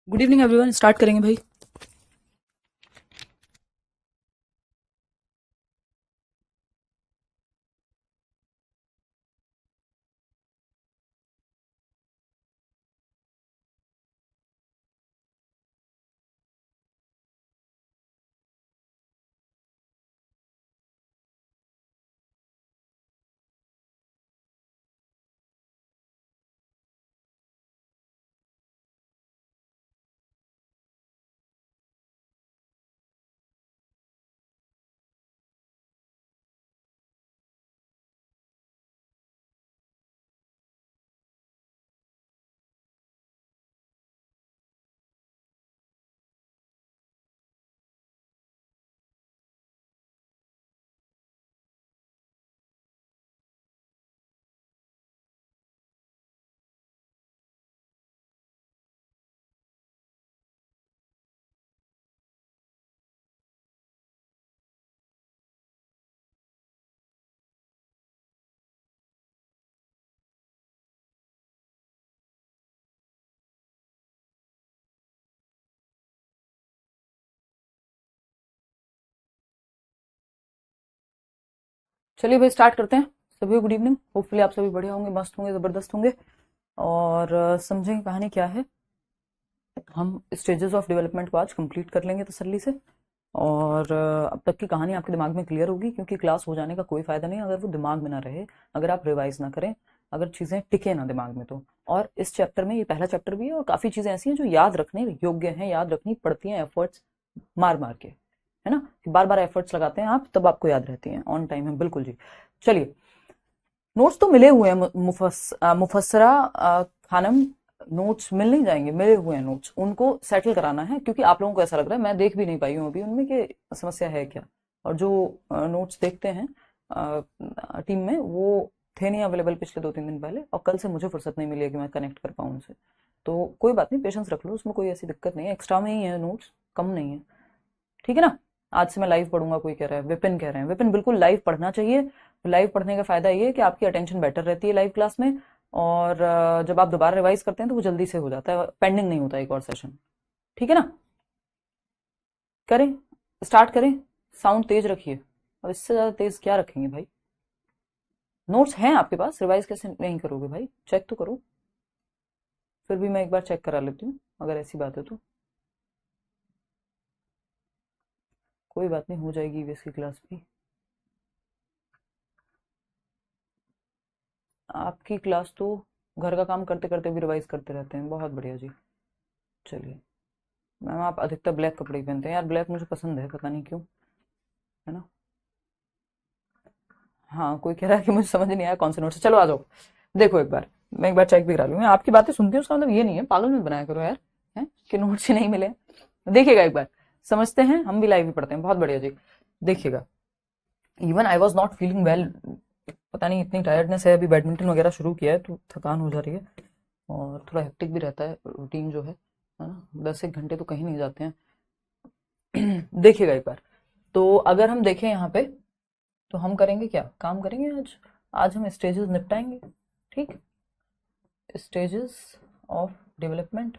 Good evening everyone. Start करेंगे भाई। चलिए भाई स्टार्ट करते हैं। सभी गुड इवनिंग। होपफुली आप सभी बढ़िया होंगे, मस्त होंगे, जबरदस्त होंगे। और समझेंगे कहानी क्या है। हम स्टेजेस ऑफ डेवलपमेंट को आज कंप्लीट कर लेंगे तसल्ली से। और अब तक की कहानी आपके दिमाग में क्लियर होगी, क्योंकि क्लास हो जाने का कोई फायदा नहीं अगर वो दिमाग में ना रहे, अगर आप रिवाइज ना करें, अगर चीजें टिके ना दिमाग में तो। और इस चैप्टर में, ये पहला चैप्टर भी है और काफी चीजें ऐसी हैं जो याद रखने योग्य हैं, याद रखनी पड़ती हैं एफर्ट्स मार मार के, है ना। बार बार एफर्ट्स लगाते हैं आप, तब आपको याद रहती हैं। ऑन टाइम है बिल्कुल जी। चलिए, नोट्स तो मिले हुए हैं मुफस्सरा खानम। नोट्स मिल नहीं जाएंगे, मिले हुए हैं नोट्स, उनको सेटल कराना है। क्योंकि आप लोगों को ऐसा लग रहा है, मैं देख भी नहीं पाई हूँ अभी उनमें कि समस्या है क्या। और जो नोट्स देखते हैं टीम में, वो थे नहीं अवेलेबल पिछले 2-3 दिन पहले, और कल से मुझे फुर्सत नहीं मिली है कि मैं कनेक्ट कर पाऊँ उनसे। तो कोई बात नहीं, पेशेंस रख लो, उसमें कोई ऐसी दिक्कत नहीं है। एक्स्ट्रा में ही है नोट्स, कम नहीं है। ठीक है ना। आज से मैं लाइव पढ़ूंगा, कोई कह रहा है, विपिन कह रहे हैं। विपिन बिल्कुल लाइव पढ़ना चाहिए। लाइव पढ़ने का फायदा ये है कि आपकी अटेंशन बेटर रहती है लाइव क्लास में। और जब आप दोबारा रिवाइज करते हैं तो वो जल्दी से हो जाता है, पेंडिंग नहीं होता एक और सेशन। ठीक है ना। करें, स्टार्ट करें। साउंड तेज रखिए। अब इससे ज्यादा तेज क्या रखेंगे भाई। नोट्स हैं आपके पास, रिवाइज कैसे नहीं करोगे भाई, चेक तो करो। फिर भी मैं एक बार चेक करा लेती हूँ, अगर ऐसी बात है तो। कोई बात नहीं, हो जाएगी ईवीएस की क्लास भी। आपकी क्लास तो घर का काम करते करते भी रिवाइज करते रहते हैं, बहुत बढ़िया जी। चलिए मैम, आप अधिकतर ब्लैक कपड़े ही पहनते हैं यार, ब्लैक मुझे पसंद है, पता नहीं क्यों, है ना। हाँ, कोई कह रहा है कि मुझे समझ नहीं आया कौन से नोट से। चलो आ जाओ, देखो एक बार। मैं एक बार चेक भी करा लूँ। मैं आपकी बातें सुनती हूँ, उसका मतलब ये नहीं है, पागल मत बनाया करो यार, है कि नोट्स ही नहीं मिले। देखिएगा एक बार, समझते हैं, हम भी लाइव ही पढ़ते हैं, बहुत बढ़िया जी। देखिएगा, even I was not feeling well. पता नहीं, इतनी टायर्डनेस है, अभी बैडमिंटन वगैरह शुरू किया है तो थकान हो जा रही है। और थोड़ा हेक्टिक भी रहता है रूटीन जो है ना। 10 एक घंटे तो कहीं नहीं जाते हैं। देखिएगा एक बार। तो अगर हम देखें यहाँ पे, तो हम करेंगे क्या काम करेंगे आज। आज हम स्टेजेस निपटाएंगे। ठीक। स्टेजेस ऑफ डेवलपमेंट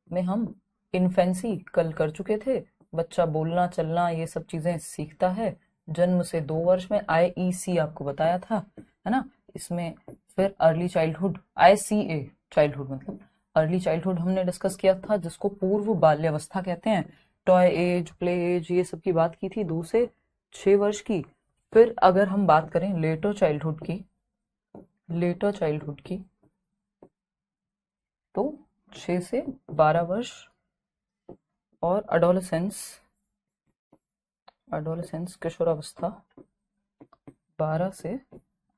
में हम इन्फेंसी कल कर चुके थे। बच्चा बोलना चलना ये सब चीजें सीखता है जन्म से 2 वर्ष में, आईईसी आपको बताया था, है ना। इसमें फिर अर्ली चाइल्डहुड, आईसीए चाइल्डहुड मतलब अर्ली चाइल्डहुड हमने डिस्कस किया था, जिसको पूर्व बाल्यावस्था कहते हैं। टॉय एज, प्ले एज, ये सब की बात की थी, 2 से 6 वर्ष की। फिर अगर हम बात करें लेटर चाइल्डहुड की, लेटर चाइल्डहुड की, तो 6 से 12 वर्ष। और अडोलेसेंस, अडोलेसेंस किशोरावस्था 12 से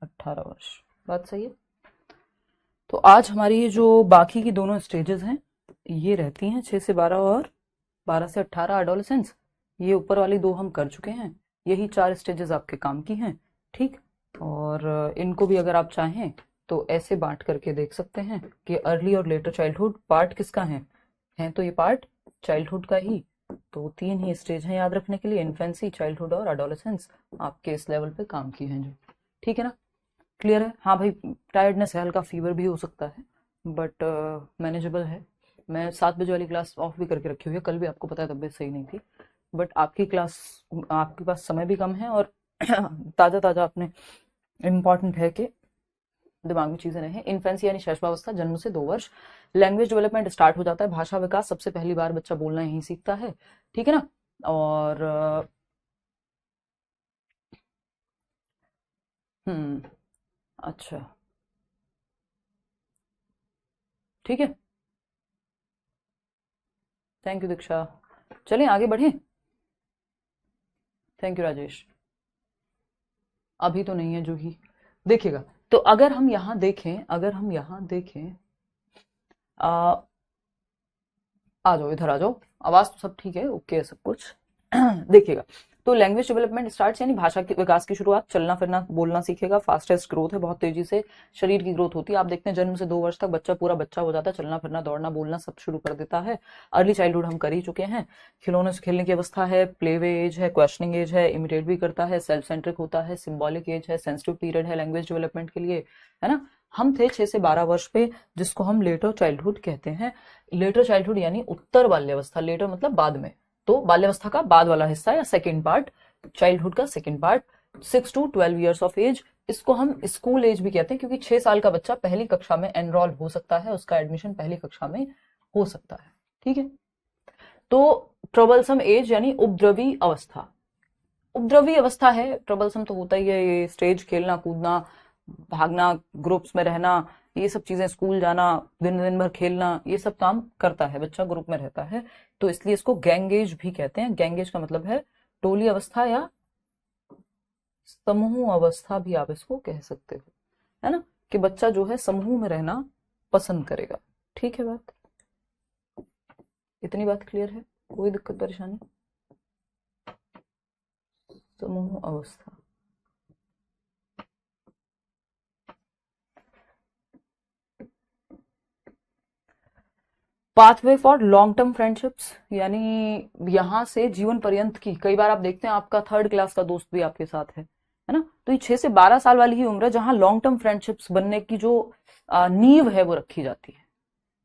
18 वर्ष। बात सही है। तो आज हमारी ये जो बाकी की दोनों स्टेजेस हैं, ये रहती हैं 6 से 12 और 12 से 18 अडोलेसेंस। ये ऊपर वाली दो हम कर चुके हैं, यही 4 स्टेजेस आपके काम की हैं। ठीक। और इनको भी अगर आप चाहें तो ऐसे बांट करके देख सकते हैं कि अर्ली और लेटर चाइल्डहुड पार्ट किसका है तो ये पार्ट चाइल्डहुड का ही। तो 3 ही स्टेज हैं याद रखने के लिए, इन्फेंसी, चाइल्डहुड और एडोलेसेंस, आपके इस लेवल पे काम की हैं जो। ठीक है ना। क्लियर है। हाँ भाई, टायर्डनेस है, हल्का फीवर भी हो सकता है, बट मैनेजेबल है। मैं 7 बजे वाली क्लास ऑफ भी करके रखी हुई है, कल भी आपको पता है तबीयत सही नहीं थी, बट आपकी क्लास, आपके पास समय भी कम है और ताज़ा ताज़ा अपने इम्पॉर्टेंट है कि दिमाग में चीजें रहें। इन्फेंसी यानी शैशवावस्था, जन्म से 2 वर्ष। लैंग्वेज डेवलपमेंट स्टार्ट हो जाता है, भाषा विकास सबसे पहली बार बच्चा बोलना यहीं सीखता है, ठीक है ना। और अच्छा, ठीक है, थैंक यू दीक्षा। चलिए आगे बढ़ें। Thank you Rajesh. अभी तो नहीं है जूही, देखिएगा। तो अगर हम यहाँ देखें, अगर हम यहाँ देखें, आ, आ जाओ इधर आ जाओ, आवाज तो सब ठीक है, ओके है सब कुछ। देखिएगा, तो लैंग्वेज डेवलपमेंट स्टार्ट यानी भाषा के विकास की शुरुआत, चलना फिरना बोलना सीखेगा, फास्टेस्ट ग्रोथ है, बहुत तेजी से शरीर की ग्रोथ होती है। आप देखते हैं जन्म से 2 वर्ष तक बच्चा पूरा बच्चा हो जाता है, चलना फिरना दौड़ना बोलना सब शुरू कर देता है। अर्ली चाइल्डहुड हम कर ही चुके हैं, खिलौने से खेलने की अवस्था है, प्ले वे एज है, क्वेश्चनिंग एज है, इमिटेट भी करता है, सेल्फ सेंट्रिक होता है, सिंबॉलिक एज है, सेंसिटिव पीरियड है लैंग्वेज डेवलपमेंट के लिए, है ना। हम थे 6 से 12 वर्ष पे, जिसको हम लेटर चाइल्डहुड कहते हैं। लेटर चाइल्डहुड यानी उत्तर बाल्यावस्था, लेटर मतलब बाद में, तो बाल्यावस्था का बाद वाला हिस्सा या सेकेंड पार्ट, चाइल्डहुड का second part, 6 to 12 years of age. इसको हम स्कूल एज भी कहते हैं, क्योंकि 6 साल का बच्चा पहली कक्षा में एनरोल हो सकता है, उसका एडमिशन पहली कक्षा में हो सकता है, ठीक है। तो ट्रबलसम एज यानी उपद्रवी अवस्था, उपद्रवी अवस्था है, ट्रबलसम तो होता ही है, ये स्टेज खेलना कूदना भागना ग्रुप्स में रहना, ये सब चीजें, स्कूल जाना, दिन दिन भर खेलना, ये सब काम करता है बच्चा, ग्रुप में रहता है, तो इसलिए इसको गैंगेज भी कहते हैं। गैंगेज का मतलब है टोली अवस्था या समूह अवस्था भी आप इसको कह सकते हो, है ना, कि बच्चा जो है समूह में रहना पसंद करेगा, ठीक है। बात, इतनी बात क्लियर है, कोई दिक्कत परेशानी। समूह अवस्था, pathway for long term friendships, यानी यहां से जीवन पर्यंत की, कई बार आप देखते हैं आपका 3rd क्लास का दोस्त भी आपके साथ है ना, तो ये 6 से 12 साल वाली ही उम्र है जहां लॉन्ग टर्म फ्रेंडशिप्स बनने की जो नींव है वो रखी जाती है,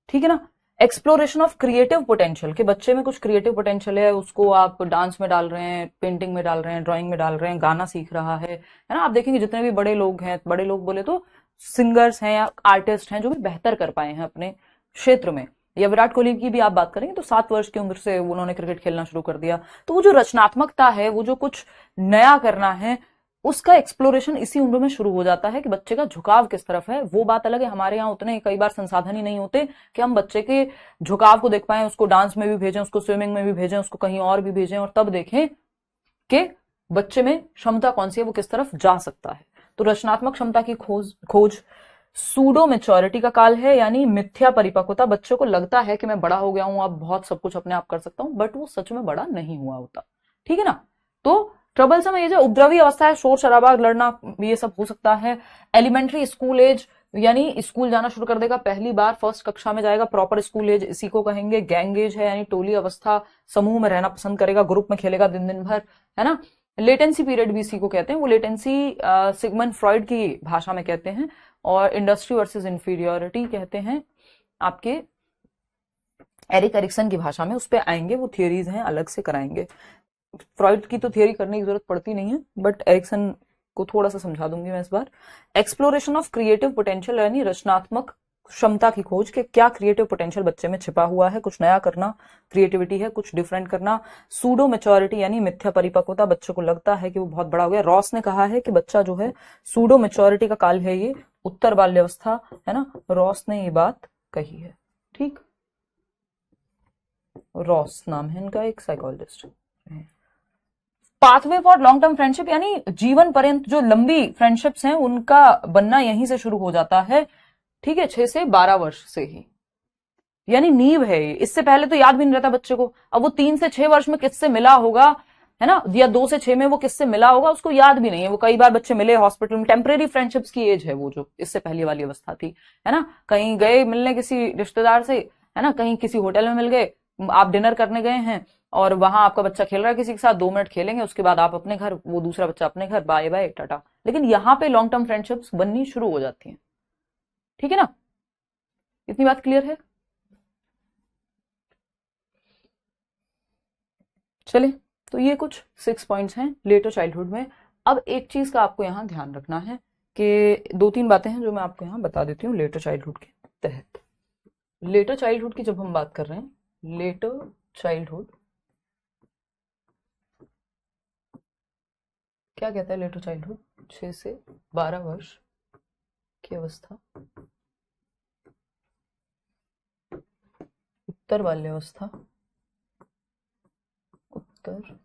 ठीक है ना। एक्सप्लोरेशन ऑफ क्रिएटिव पोटेंशियल, के बच्चे में कुछ क्रिएटिव पोटेंशियल है, उसको आप डांस में डाल रहे हैं, पेंटिंग में डाल रहे हैं, ड्राइंग में डाल रहे हैं, गाना सीख रहा है ना। आप देखेंगे जितने भी बड़े लोग हैं, बड़े लोग बोले तो सिंगर्स हैं या आर्टिस्ट हैं जो भी बेहतर कर पाए हैं अपने क्षेत्र में, या विराट कोहली की भी आप बात करेंगे तो 7 वर्ष की उम्र से उन्होंने क्रिकेट खेलना शुरू कर दिया। तो वो जो रचनात्मकता है, वो जो कुछ नया करना है, उसका एक्सप्लोरेशन इसी उम्र में शुरू हो जाता है कि बच्चे का झुकाव किस तरफ है। वो बात अलग है, हमारे यहाँ उतने कई बार संसाधन ही नहीं होते कि हम बच्चे के झुकाव को देख पाए, उसको डांस में भी भेजें, उसको स्विमिंग में भी भेजें, उसको कहीं और भी भेजें, और तब देखें कि बच्चे में क्षमता कौन सी है, वो किस तरफ जा सकता है। तो रचनात्मक क्षमता की खोज सूडो मेच्योरिटी का काल है, यानी मिथ्या परिपक्वता, बच्चों को लगता है कि मैं बड़ा हो गया हूं, अब बहुत सब कुछ अपने आप कर सकता हूं, बट वो सच में बड़ा नहीं हुआ होता, ठीक है ना। तो ट्रबलसम एज है, उपद्रवी अवस्था है, शोर शराबा लड़ना ये सब हो सकता है। एलिमेंट्री स्कूल एज, यानी स्कूल जाना शुरू कर देगा, पहली बार 1st कक्षा में जाएगा, प्रॉपर स्कूल एज इसी को कहेंगे। गैंग एज है, यानी टोली अवस्था, समूह में रहना पसंद करेगा, ग्रुप में खेलेगा दिन दिन भर, है ना। लेटेंसी पीरियड भी इसी को कहते हैं, वो लेटेंसी सिगमंड फ्रॉइड की भाषा में कहते हैं, और इंडस्ट्री वर्सेस इंफीरियोरिटी कहते हैं आपके एरिक एरिक्सन की भाषा में, उस पर आएंगे, वो थियोरीज हैं अलग से कराएंगे। फ्रॉइड की तो थियोरी करने की जरूरत पड़ती नहीं है, बट एरिक्सन को थोड़ा सा समझा दूंगी मैं इस बार। एक्सप्लोरेशन ऑफ क्रिएटिव पोटेंशियल, यानी रचनात्मक क्षमता की खोज के क्या क्रिएटिव पोटेंशियल बच्चे में छिपा हुआ है, कुछ नया करना, क्रिएटिविटी है, कुछ डिफरेंट करना। सूडो मेच्योरिटी यानी मिथ्या परिपक्वता, बच्चों को लगता है कि वो बहुत बड़ा हो गया। रॉस ने कहा है कि बच्चा जो है सूडो मेच्योरिटी का काल है, ये उत्तर बाल्यावस्था, है ना, रॉस ने ये बात कही है, ठीक। रॉस नाम है इनका, एक psychologist. Pathway for long term friendship, यानी जीवन पर्यंत जो लंबी फ्रेंडशिप्स हैं उनका बनना यहीं से शुरू हो जाता है, ठीक है, 6 से 12 वर्ष से ही, यानी नींव है ये। इससे पहले तो याद भी नहीं रहता बच्चे को, अब वो 3 से 6 वर्ष में किससे मिला होगा, है ना, या 2 से 6 में वो किससे मिला होगा उसको याद भी नहीं है। वो कई बार बच्चे मिले हॉस्पिटल में, टेम्परेरी फ्रेंडशिप्स की एज है वो, जो इससे पहले वाली अवस्था थी, है ना। कहीं गए मिलने किसी रिश्तेदार से, है ना, कहीं किसी होटल में मिल गए, आप डिनर करने गए हैं और वहां आपका बच्चा खेल रहा है किसी के साथ, 2 मिनट खेलेंगे, उसके बाद आप अपने घर, वो दूसरा बच्चा अपने घर, बाय बाय टाटा। लेकिन यहाँ पे लॉन्ग टर्म फ्रेंडशिप्स बननी शुरू हो जाती हैं, ठीक है ना। इतनी बात क्लियर है। चलिए, तो ये कुछ 6 पॉइंट्स हैं लेटर चाइल्डहुड में। अब एक चीज का आपको यहाँ ध्यान रखना है कि 2-3 बातें हैं जो मैं आपको यहाँ बता देती हूँ लेटर चाइल्डहुड के तहत। लेटर चाइल्डहुड की जब हम बात कर रहे हैं, लेटर चाइल्डहुड क्या कहता है? लेटर चाइल्डहुड 6 से 12 वर्ष की अवस्था, उत्तर बाल्यावस्था, उत्तर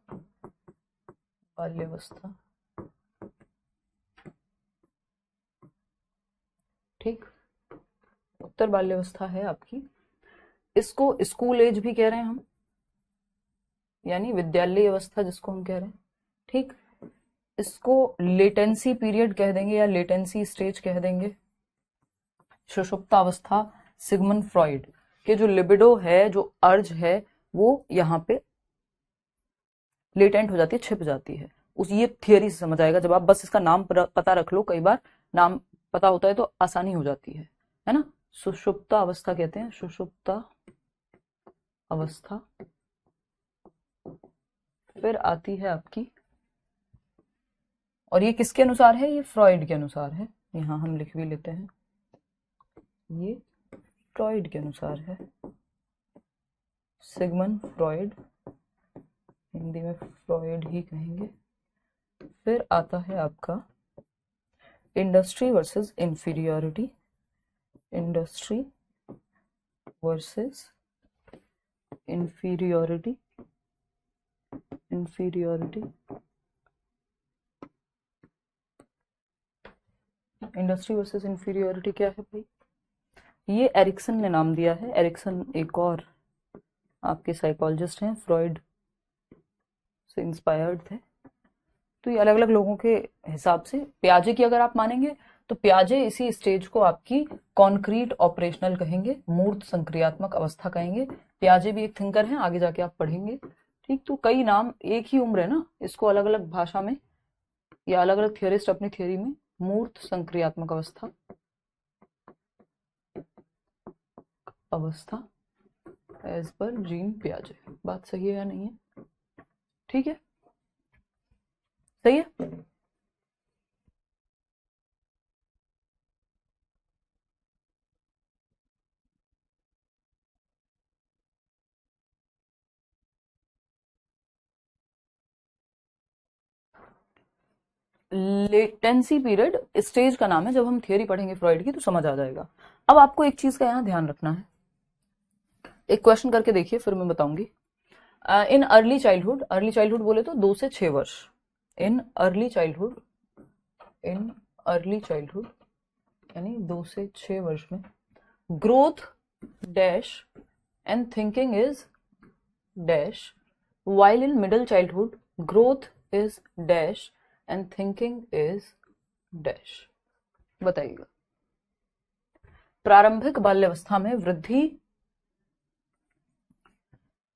बाल्यावस्था, ठीक, उत्तर बाल्यावस्था है आपकी। इसको स्कूल एज भी कह रहे हैं हम, यानी विद्यालय अवस्था जिसको हम कह रहे हैं, ठीक। इसको लेटेंसी पीरियड कह देंगे या लेटेंसी स्टेज कह देंगे। सुषुप्तावस्था सिगमंड फ्रॉइड के जो लिबिडो है, जो अर्ज है, वो यहाँ पे लेटेंट हो जाती है, छिप जाती है। उस ये थियरी से समझ आएगा जब आप बस इसका नाम पता रख लो, कई बार नाम पता होता है तो आसानी हो जाती है ना। सुषुप्ता अवस्था कहते हैं, सुषुप्ता अवस्था। फिर आती है आपकी, और ये किसके अनुसार है? ये फ्रॉइड के अनुसार है, यहां हम लिख भी लेते हैं, ये फ्रॉइड के अनुसार है, सिगमंड फ्रॉइड, हिंदी में फ्रॉइड ही कहेंगे। फिर आता है आपका industry versus inferiority, industry versus inferiority, inferiority, industry versus inferiority क्या है भाई? ये एरिक्सन ने नाम दिया है। एरिक्सन एक और आपके साइकोलॉजिस्ट हैं, फ्रॉइड से इंस्पायर्ड थे। तो ये अलग अलग लोगों के हिसाब से, प्याजे की अगर आप मानेंगे तो प्याजे इसी स्टेज को आपकी कॉन्क्रीट ऑपरेशनल कहेंगे, मूर्त संक्रियात्मक अवस्था कहेंगे। प्याजे भी एक थिंकर हैं, आगे जाके आप पढ़ेंगे, ठीक। तो कई नाम, एक ही उम्र है ना, इसको अलग अलग भाषा में या अलग अलग थियरिस्ट अपनी थियरी में मूर्त संक्रियात्मक अवस्था, अवस्था एज पर जीन पियाजे। बात सही है या नहीं है? ठीक है, सही है। लेटेंसी पीरियड स्टेज का नाम है, जब हम थियरी पढ़ेंगे फ्रॉइड की तो समझ आ जाएगा। अब आपको एक चीज का यहाँ ध्यान रखना है, एक क्वेश्चन करके देखिए फिर मैं बताऊंगी। In early childhood, early childhood बोले तो 2 से 6 वर्ष, in early childhood, in early childhood यानी 2 से 6 वर्ष में growth dash and thinking is dash, while in middle childhood growth is dash and thinking is dash। बताइएगा। प्रारंभिक बाल्यावस्था में वृद्धि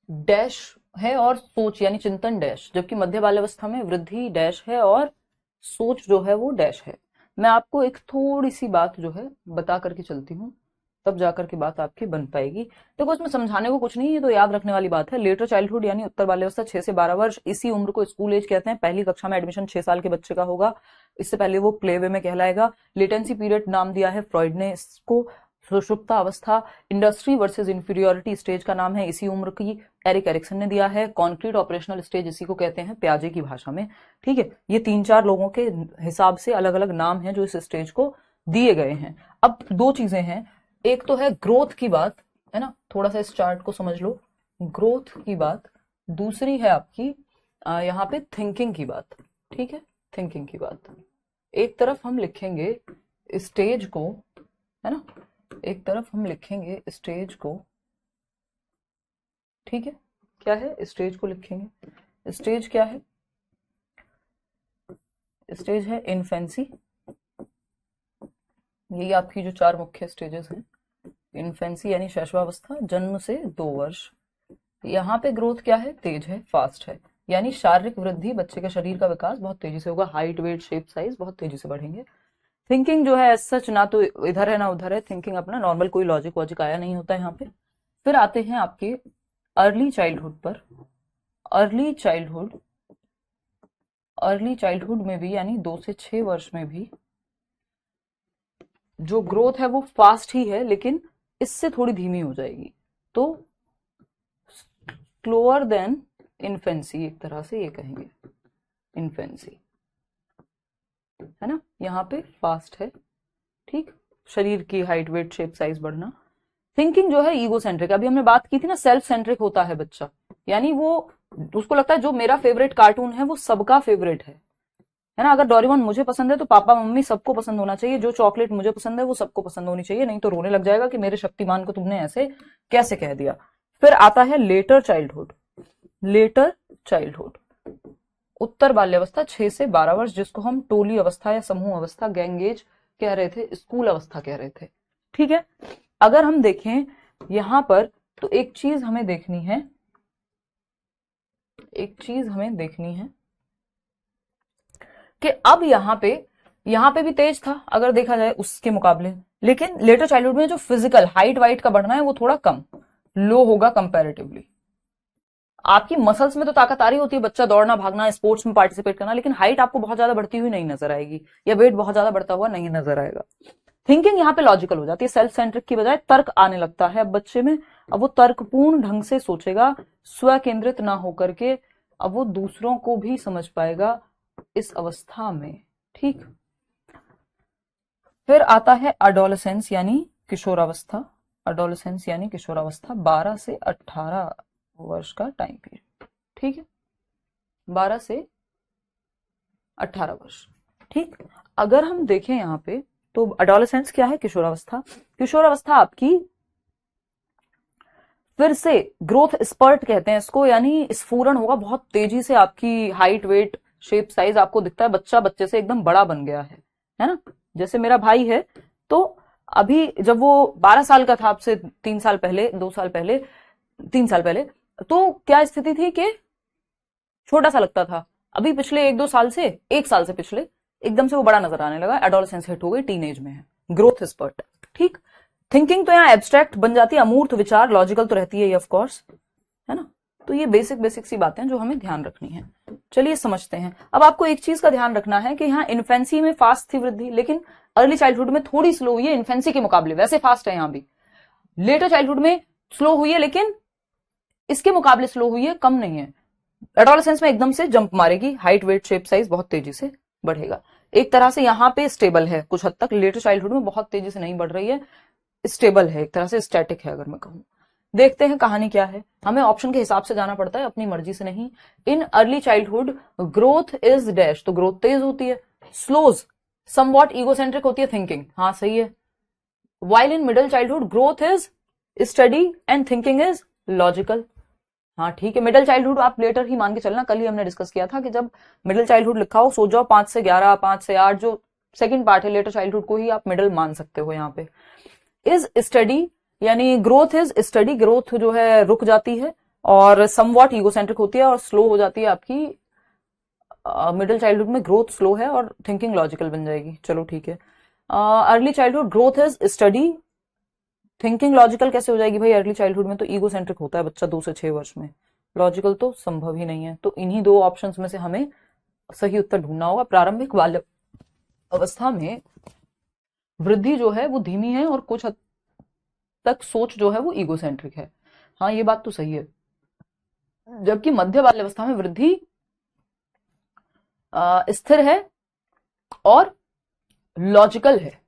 डैश है और सोच यानी चिंतन डैश, जबकि मध्य बाल्यावस्था में वृद्धि डैश है और सोच जो है वो डैश है। मैं आपको एक थोड़ी सी बात जो है बता करके चलती हूँ, तब जाकर के बात आपकी बन पाएगी। देखो इसमें समझाने को कुछ नहीं है, तो याद रखने वाली बात है। लेटर चाइल्डहुड यानी उत्तर बाल्यावस्था 6 से 12 वर्ष, इसी उम्र को स्कूल एज कहते हैं। पहली कक्षा में एडमिशन 6 साल के बच्चे का होगा, इससे पहले वो प्ले वे में कहलाएगा। लेटेंसी पीरियड नाम दिया है फ्रॉइड ने इसको। सुषुप्ता अवस्था इंडस्ट्री वर्सेस इंफीरियोरिटी स्टेज का नाम है इसी उम्र की, एरिक एरिक्सन ने दिया है। कॉन्क्रीट ऑपरेशनल स्टेज इसी को कहते हैं प्याजे की भाषा में, ठीक है। ये 3-4 लोगों के हिसाब से अलग अलग नाम हैं जो इस स्टेज को दिए गए हैं। अब 2 चीजें हैं, एक तो है ग्रोथ की बात, है ना, थोड़ा सा इस चार्ट को समझ लो, ग्रोथ की बात। दूसरी है आपकी यहाँ पे थिंकिंग की बात, ठीक है, थिंकिंग की बात। एक तरफ हम लिखेंगे स्टेज को, है ना, एक तरफ हम लिखेंगे स्टेज को, ठीक है। क्या है? स्टेज को लिखेंगे। स्टेज क्या है? स्टेज है इन्फेंसी, यही आपकी जो 4 मुख्य स्टेजेस हैं। इन्फेंसी यानी शैशवावस्था, जन्म से 2 वर्ष। यहाँ पे ग्रोथ क्या है? तेज है, फास्ट है, यानी शारीरिक वृद्धि, बच्चे का शरीर का विकास बहुत तेजी से होगा, हाइट वेट शेप साइज बहुत तेजी से बढ़ेंगे। थिंकिंग जो है सच ना तो इधर है ना उधर है, थिंकिंग अपना नॉर्मल, कोई लॉजिक वॉजिक आया नहीं होता है यहाँ पे। फिर आते हैं आपके अर्ली चाइल्डहुड पर, अर्ली चाइल्डहुड में भी यानी 2 से 6 वर्ष में भी जो ग्रोथ है वो फास्ट ही है, लेकिन इससे थोड़ी धीमी हो जाएगी। तो स्लोअर देन इन्फेंसी, एक तरह से ये कहेंगे इन्फेंसी, है ना। यहाँ पे फास्ट है, ठीक। शरीर की हाइट, वेट, शेप, साइज बढ़ना। थिंकिंग जो है ईगो सेंट्रिक, अभी हमने बात की थी ना, सेल्फ सेंट्रिक होता है बच्चा, यानी वो उसको लगता है जो मेरा फेवरेट कार्टून है वो सबका फेवरेट है ना। अगर डोरेमोन मुझे पसंद है तो पापा मम्मी सबको पसंद होना चाहिए, जो चॉकलेट मुझे पसंद है वो सबको पसंद होनी चाहिए, नहीं तो रोने लग जाएगा कि मेरे शक्तिमान को तुमने ऐसे कैसे कह दिया। फिर आता है लेटर चाइल्डहुड। लेटर चाइल्डहुड, उत्तर बाल्यावस्था 6 से 12 वर्ष, जिसको हम टोली अवस्था या समूह अवस्था, गैंग एज कह रहे थे, स्कूल अवस्था कह रहे थे, ठीक है। अगर हम देखें यहां पर तो एक चीज हमें देखनी है, कि अब यहां पे भी तेज था अगर देखा जाए उसके मुकाबले, लेकिन लेटर चाइल्डहुड में जो फिजिकल हाइट वाइट का बढ़ना है वो थोड़ा कम, लो होगा कंपैरेटिवली। आपकी मसल्स में तो ताकत आ रही होती है, बच्चा दौड़ना भागना स्पोर्ट्स में पार्टिसिपेट करना, लेकिन हाइट आपको बहुत ज्यादा बढ़ती हुई नहीं नजर आएगी, या वेट बहुत ज्यादा बढ़ता हुआ नहीं नजर आएगा। थिंकिंग यहाँ पे लॉजिकल हो जाती है, सेल्फ सेंट्रिक की बजाय तर्क आने लगता है अब बच्चे में। अब वो तर्कपूर्ण ढंग से सोचेगा, स्व केंद्रित ना होकर के, अब वो दूसरों को भी समझ पाएगा इस अवस्था में, ठीक। फिर आता है अडोलेसेंस यानी किशोरावस्था। अडोलेसेंस यानी किशोरावस्था 12 से 18 वर्ष का टाइम पीरियड, ठीक है, 12 से 18 वर्ष, ठीक। अगर हम देखें यहाँ पे तो अडोलेसेंस क्या है, किशोरावस्था। किशोरावस्था आपकी फिर से ग्रोथ स्पर्ट कहते हैं इसको, यानी स्फूरण होगा, बहुत तेजी से आपकी हाइट, वेट, शेप, साइज आपको दिखता है, बच्चा बच्चे से एकदम बड़ा बन गया है ना। जैसे मेरा भाई है, तो अभी जब वो 12 साल का था, आपसे 3 साल पहले, 2 साल पहले, 3 साल पहले, तो क्या स्थिति थी कि छोटा सा लगता था। अभी पिछले 1-2 साल से, 1 साल से पिछले, एकदम से वो बड़ा नजर आने लगा, एडोलेसेंस हिट हो गई, टीनेज में है, ग्रोथ स्पर्ट, ठीक। थिंकिंग तो यहाँ एब्स्ट्रैक्ट बन जाती है, अमूर्त विचार, लॉजिकल तो रहती है ऑफ कोर्स, है ना। तो ये बेसिक बेसिक सी बातें जो हमें ध्यान रखनी है। चलिए समझते हैं। अब आपको एक चीज का ध्यान रखना है कि यहाँ इन्फेंसी में फास्ट थी वृद्धि, लेकिन अर्ली चाइल्डहुड में थोड़ी स्लो हुई है इन्फेंसी के मुकाबले, वैसे फास्ट है यहाँ भी। लेटर चाइल्डहुड में स्लो हुई है, लेकिन इसके मुकाबले स्लो हुई है, कम नहीं है। एडोलेसेंस में एकदम से जंप मारेगी, हाइट, वेट, शेप, साइज बहुत तेजी से बढ़ेगा। एक तरह से यहाँ पे स्टेबल है कुछ हद तक, लेटर चाइल्डहुड में बहुत तेजी से नहीं बढ़ रही है, स्टेबल है, एक तरह से स्टैटिक है अगर मैं कहूं। देखते हैं कहानी क्या है, हमें ऑप्शन के हिसाब से जाना पड़ता है, अपनी मर्जी से नहीं। In early childhood growth is dash, तो ग्रोथ तेज होती है। स्लोज, समवॉट ईगोसेंट्रिक होती है थिंकिंग, हाँ सही है। While in middle childhood growth is study and thinking is logical, हाँ ठीक है। मिडिल चाइल्डहुड आप लेटर ही मान के चलना, कल ही हमने डिस्कस किया था कि जब मिडिल चाइल्डहुड लिखा हो, सो जाओ 5 से 11, 5 से 8, जो सेकंड पार्ट है लेटर चाइल्डहुड को ही आप मिडिल मान सकते हो यहाँ पे। इज स्टडी यानी ग्रोथ इज स्टडी, ग्रोथ जो है रुक जाती है और समवॉट ईगोसेंट्रिक होती है और स्लो हो जाती है आपकी। मिडिल चाइल्डहुड में ग्रोथ स्लो है और थिंकिंग लॉजिकल बन जाएगी, चलो ठीक है। Early childhood growth is study, thinking logical कैसे हो जाएगी भाई, अर्ली चाइल्डहुड में तो ईगो सेंट्रिक होता है बच्चा 2 से 6 वर्ष में, लॉजिकल तो संभव ही नहीं है। तो इन्हीं दो ऑप्शंस में से हमें सही उत्तर ढूंढना होगा। प्रारंभिक बाल्य अवस्था में वृद्धि जो है वो धीमी है और कुछ हद तक सोच जो है वो ईगो सेंट्रिक है, हाँ ये बात तो सही है। जबकि मध्य बाल्यावस्था में वृद्धि स्थिर है और लॉजिकल है।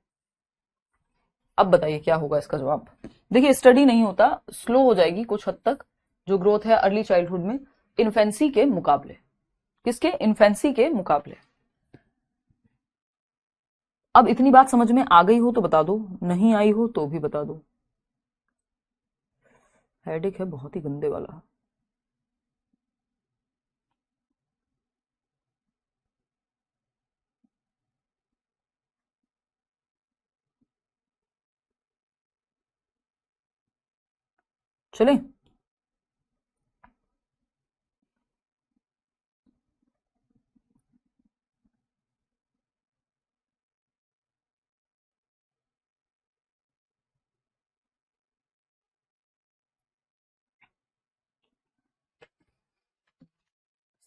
अब बताइए क्या होगा इसका जवाब। देखिए स्टडी नहीं होता, स्लो हो जाएगी कुछ हद तक जो ग्रोथ है अर्ली चाइल्डहुड में, इन्फेंसी के मुकाबले। किसके, इन्फेंसी के मुकाबले। अब इतनी बात समझ में आ गई हो तो बता दो, नहीं आई हो तो भी बता दो। हेडेक है बहुत ही गंदे वाला। चले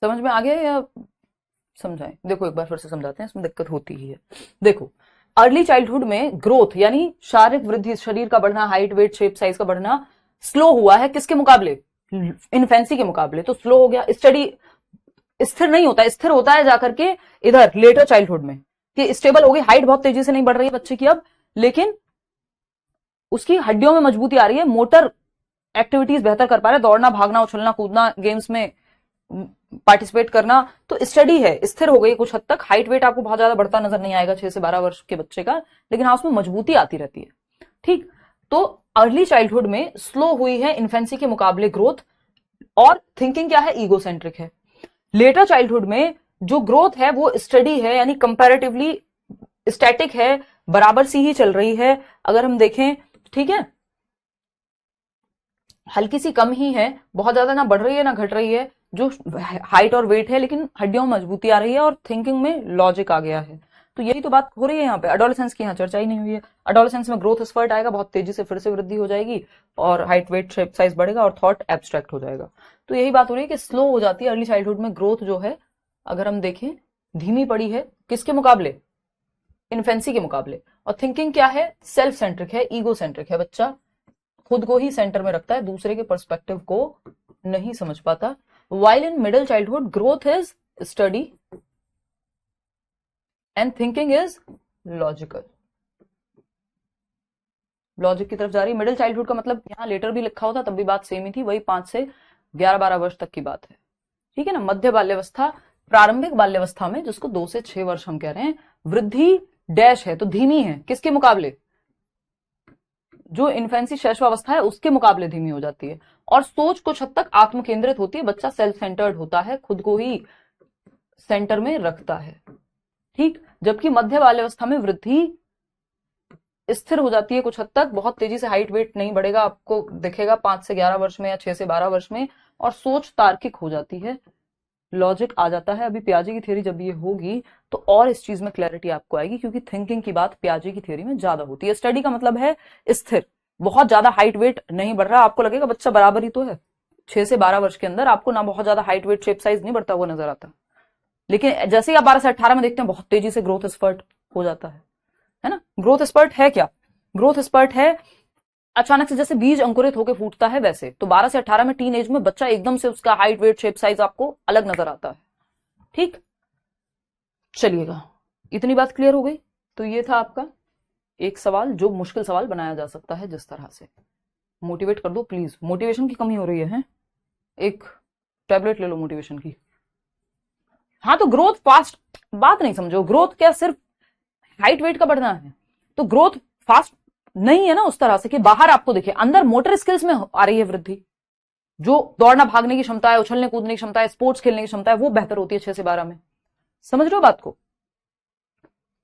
समझ में आ गया या समझाएं? देखो एक बार फिर से समझाते हैं, इसमें दिक्कत होती ही है। देखो अर्ली चाइल्डहुड में ग्रोथ यानी शारीरिक वृद्धि, शरीर का बढ़ना, हाइट, वेट, शेप, साइज का बढ़ना स्लो हुआ है। किसके मुकाबले? इन्फेंसी के मुकाबले। तो स्लो हो गया। स्टडी स्थिर नहीं होता, स्थिर होता है जाकर के इधर लेटर चाइल्डहुड में, कि स्टेबल हो गई, हाइट बहुत तेजी से नहीं बढ़ रही है बच्चे की अब, लेकिन उसकी हड्डियों में मजबूती आ रही है, मोटर एक्टिविटीज बेहतर कर पा रहे, दौड़ना, भागना, उछलना कूदना, गेम्स में पार्टिसिपेट करना। तो स्टडी है, स्थिर हो गई कुछ हद तक। हाइट वेट आपको बहुत ज्यादा बढ़ता नजर नहीं आएगा 6 से 12 वर्ष के बच्चे का, लेकिन हाँ उसमें मजबूती आती रहती है। ठीक, तो अर्ली चाइल्डहुड में स्लो हुई है इन्फेंसी के मुकाबले ग्रोथ, और थिंकिंग क्या है? ईगोसेंट्रिक है। लेटर चाइल्डहुड में जो ग्रोथ है वो स्टडी है, यानी कंपैरेटिवली स्टैटिक है, बराबर सी ही चल रही है। अगर हम देखें, ठीक है, हल्की सी कम ही है, बहुत ज्यादा ना बढ़ रही है ना घट रही है जो हाइट और वेट है, लेकिन हड्डियों में मजबूती आ रही है और थिंकिंग में लॉजिक आ गया है। तो यही तो बात हो रही है यहाँ पे। एडोलेसेंस की यहाँ चर्चा ही नहीं हुई है। एडोलेसेंस में ग्रोथ स्पर्ट आएगा, बहुत तेजी से फिर से वृद्धि हो जाएगी और हाइट वेट शेप साइज बढ़ेगा और थॉट एब्स्ट्रैक्ट हो जाएगा। तो यही बात हो रही है कि स्लो हो जाती है अर्ली चाइल्डहुड में ग्रोथ जो है, अगर हम देखें धीमी पड़ी है। किसके मुकाबले? इन्फेंसी के मुकाबले। और थिंकिंग क्या है? सेल्फ सेंट्रिक है, ईगो सेंट्रिक है। बच्चा खुद को ही सेंटर में रखता है, दूसरे के पर्सपेक्टिव को नहीं समझ पाता। While in middle childhood growth is study and thinking is logical. Logic की तरफ जा रही है। मिडिल चाइल्डहुड का मतलब यहां लेटर भी लिखा होता तब भी बात सेम ही थी, वही 5 से 11-12 वर्ष तक की बात है। ठीक है ना। मध्य बाल्यावस्था, प्रारंभिक बाल्यावस्था में, जिसको 2 से 6 वर्ष हम कह रहे हैं, वृद्धि डैश है तो धीमी है। किसके मुकाबले? जो इन्फेंसी शैशवावस्था है उसके मुकाबले धीमी हो जाती है। और सोच कुछ हद तक आत्म केंद्रित होती है, बच्चा सेल्फ सेंटर्ड होता है, खुद को ही सेंटर में रखता है। ठीक, जबकि मध्य बाल्यावस्था में वृद्धि स्थिर हो जाती है कुछ हद तक, बहुत तेजी से हाइट वेट नहीं बढ़ेगा, आपको दिखेगा 5 से 11 वर्ष में या 6 से 12 वर्ष में, और सोच तार्किक हो जाती है, लॉजिक आ जाता है। अभी पियाजे की थ्योरी जब ये होगी तो और इस चीज में क्लैरिटी आपको आएगी, क्योंकि थिंकिंग की बात पियाजे की थ्योरी में ज्यादा होती है। स्टडी का मतलब है स्थिर, बहुत ज्यादा हाइट वेट नहीं बढ़ रहा, आपको लगेगा बच्चा बराबर ही तो है। 6 से 12 वर्ष के अंदर आपको ना बहुत ज्यादा हाइट वेट शेप साइज नहीं बढ़ता हुआ नजर आता, लेकिन जैसे ही आप 12 से 18 में देखते हैं बहुत तेजी से ग्रोथ स्पर्ट हो जाता है ना। ग्रोथ स्पर्ट है क्या? ग्रोथ स्पर्ट है अचानक से जैसे बीज अंकुरित होकर फूटता है वैसे। तो 12 से 18 में टीन एज में बच्चा एकदम से उसका हाइट वेट शेप साइज आपको अलग नजर आता है। ठीक, चलिएगा, इतनी बात क्लियर हो गई। तो ये था आपका एक सवाल जो मुश्किल सवाल बनाया जा सकता है जिस तरह से। मोटिवेट कर दो प्लीज, मोटिवेशन की कमी हो रही है। एक टैबलेट ले लो मोटिवेशन की। हाँ तो ग्रोथ फास्ट, बात नहीं समझो, ग्रोथ क्या सिर्फ हाइट वेट का बढ़ना है? तो ग्रोथ फास्ट नहीं है ना उस तरह से कि बाहर आपको दिखे, अंदर मोटर स्किल्स में आ रही है वृद्धि। जो दौड़ना भागने की क्षमता है, उछलने कूदने की क्षमता है, स्पोर्ट्स खेलने की क्षमता है, वो बेहतर होती है 6 से 12 में। समझ रहे हो बात को?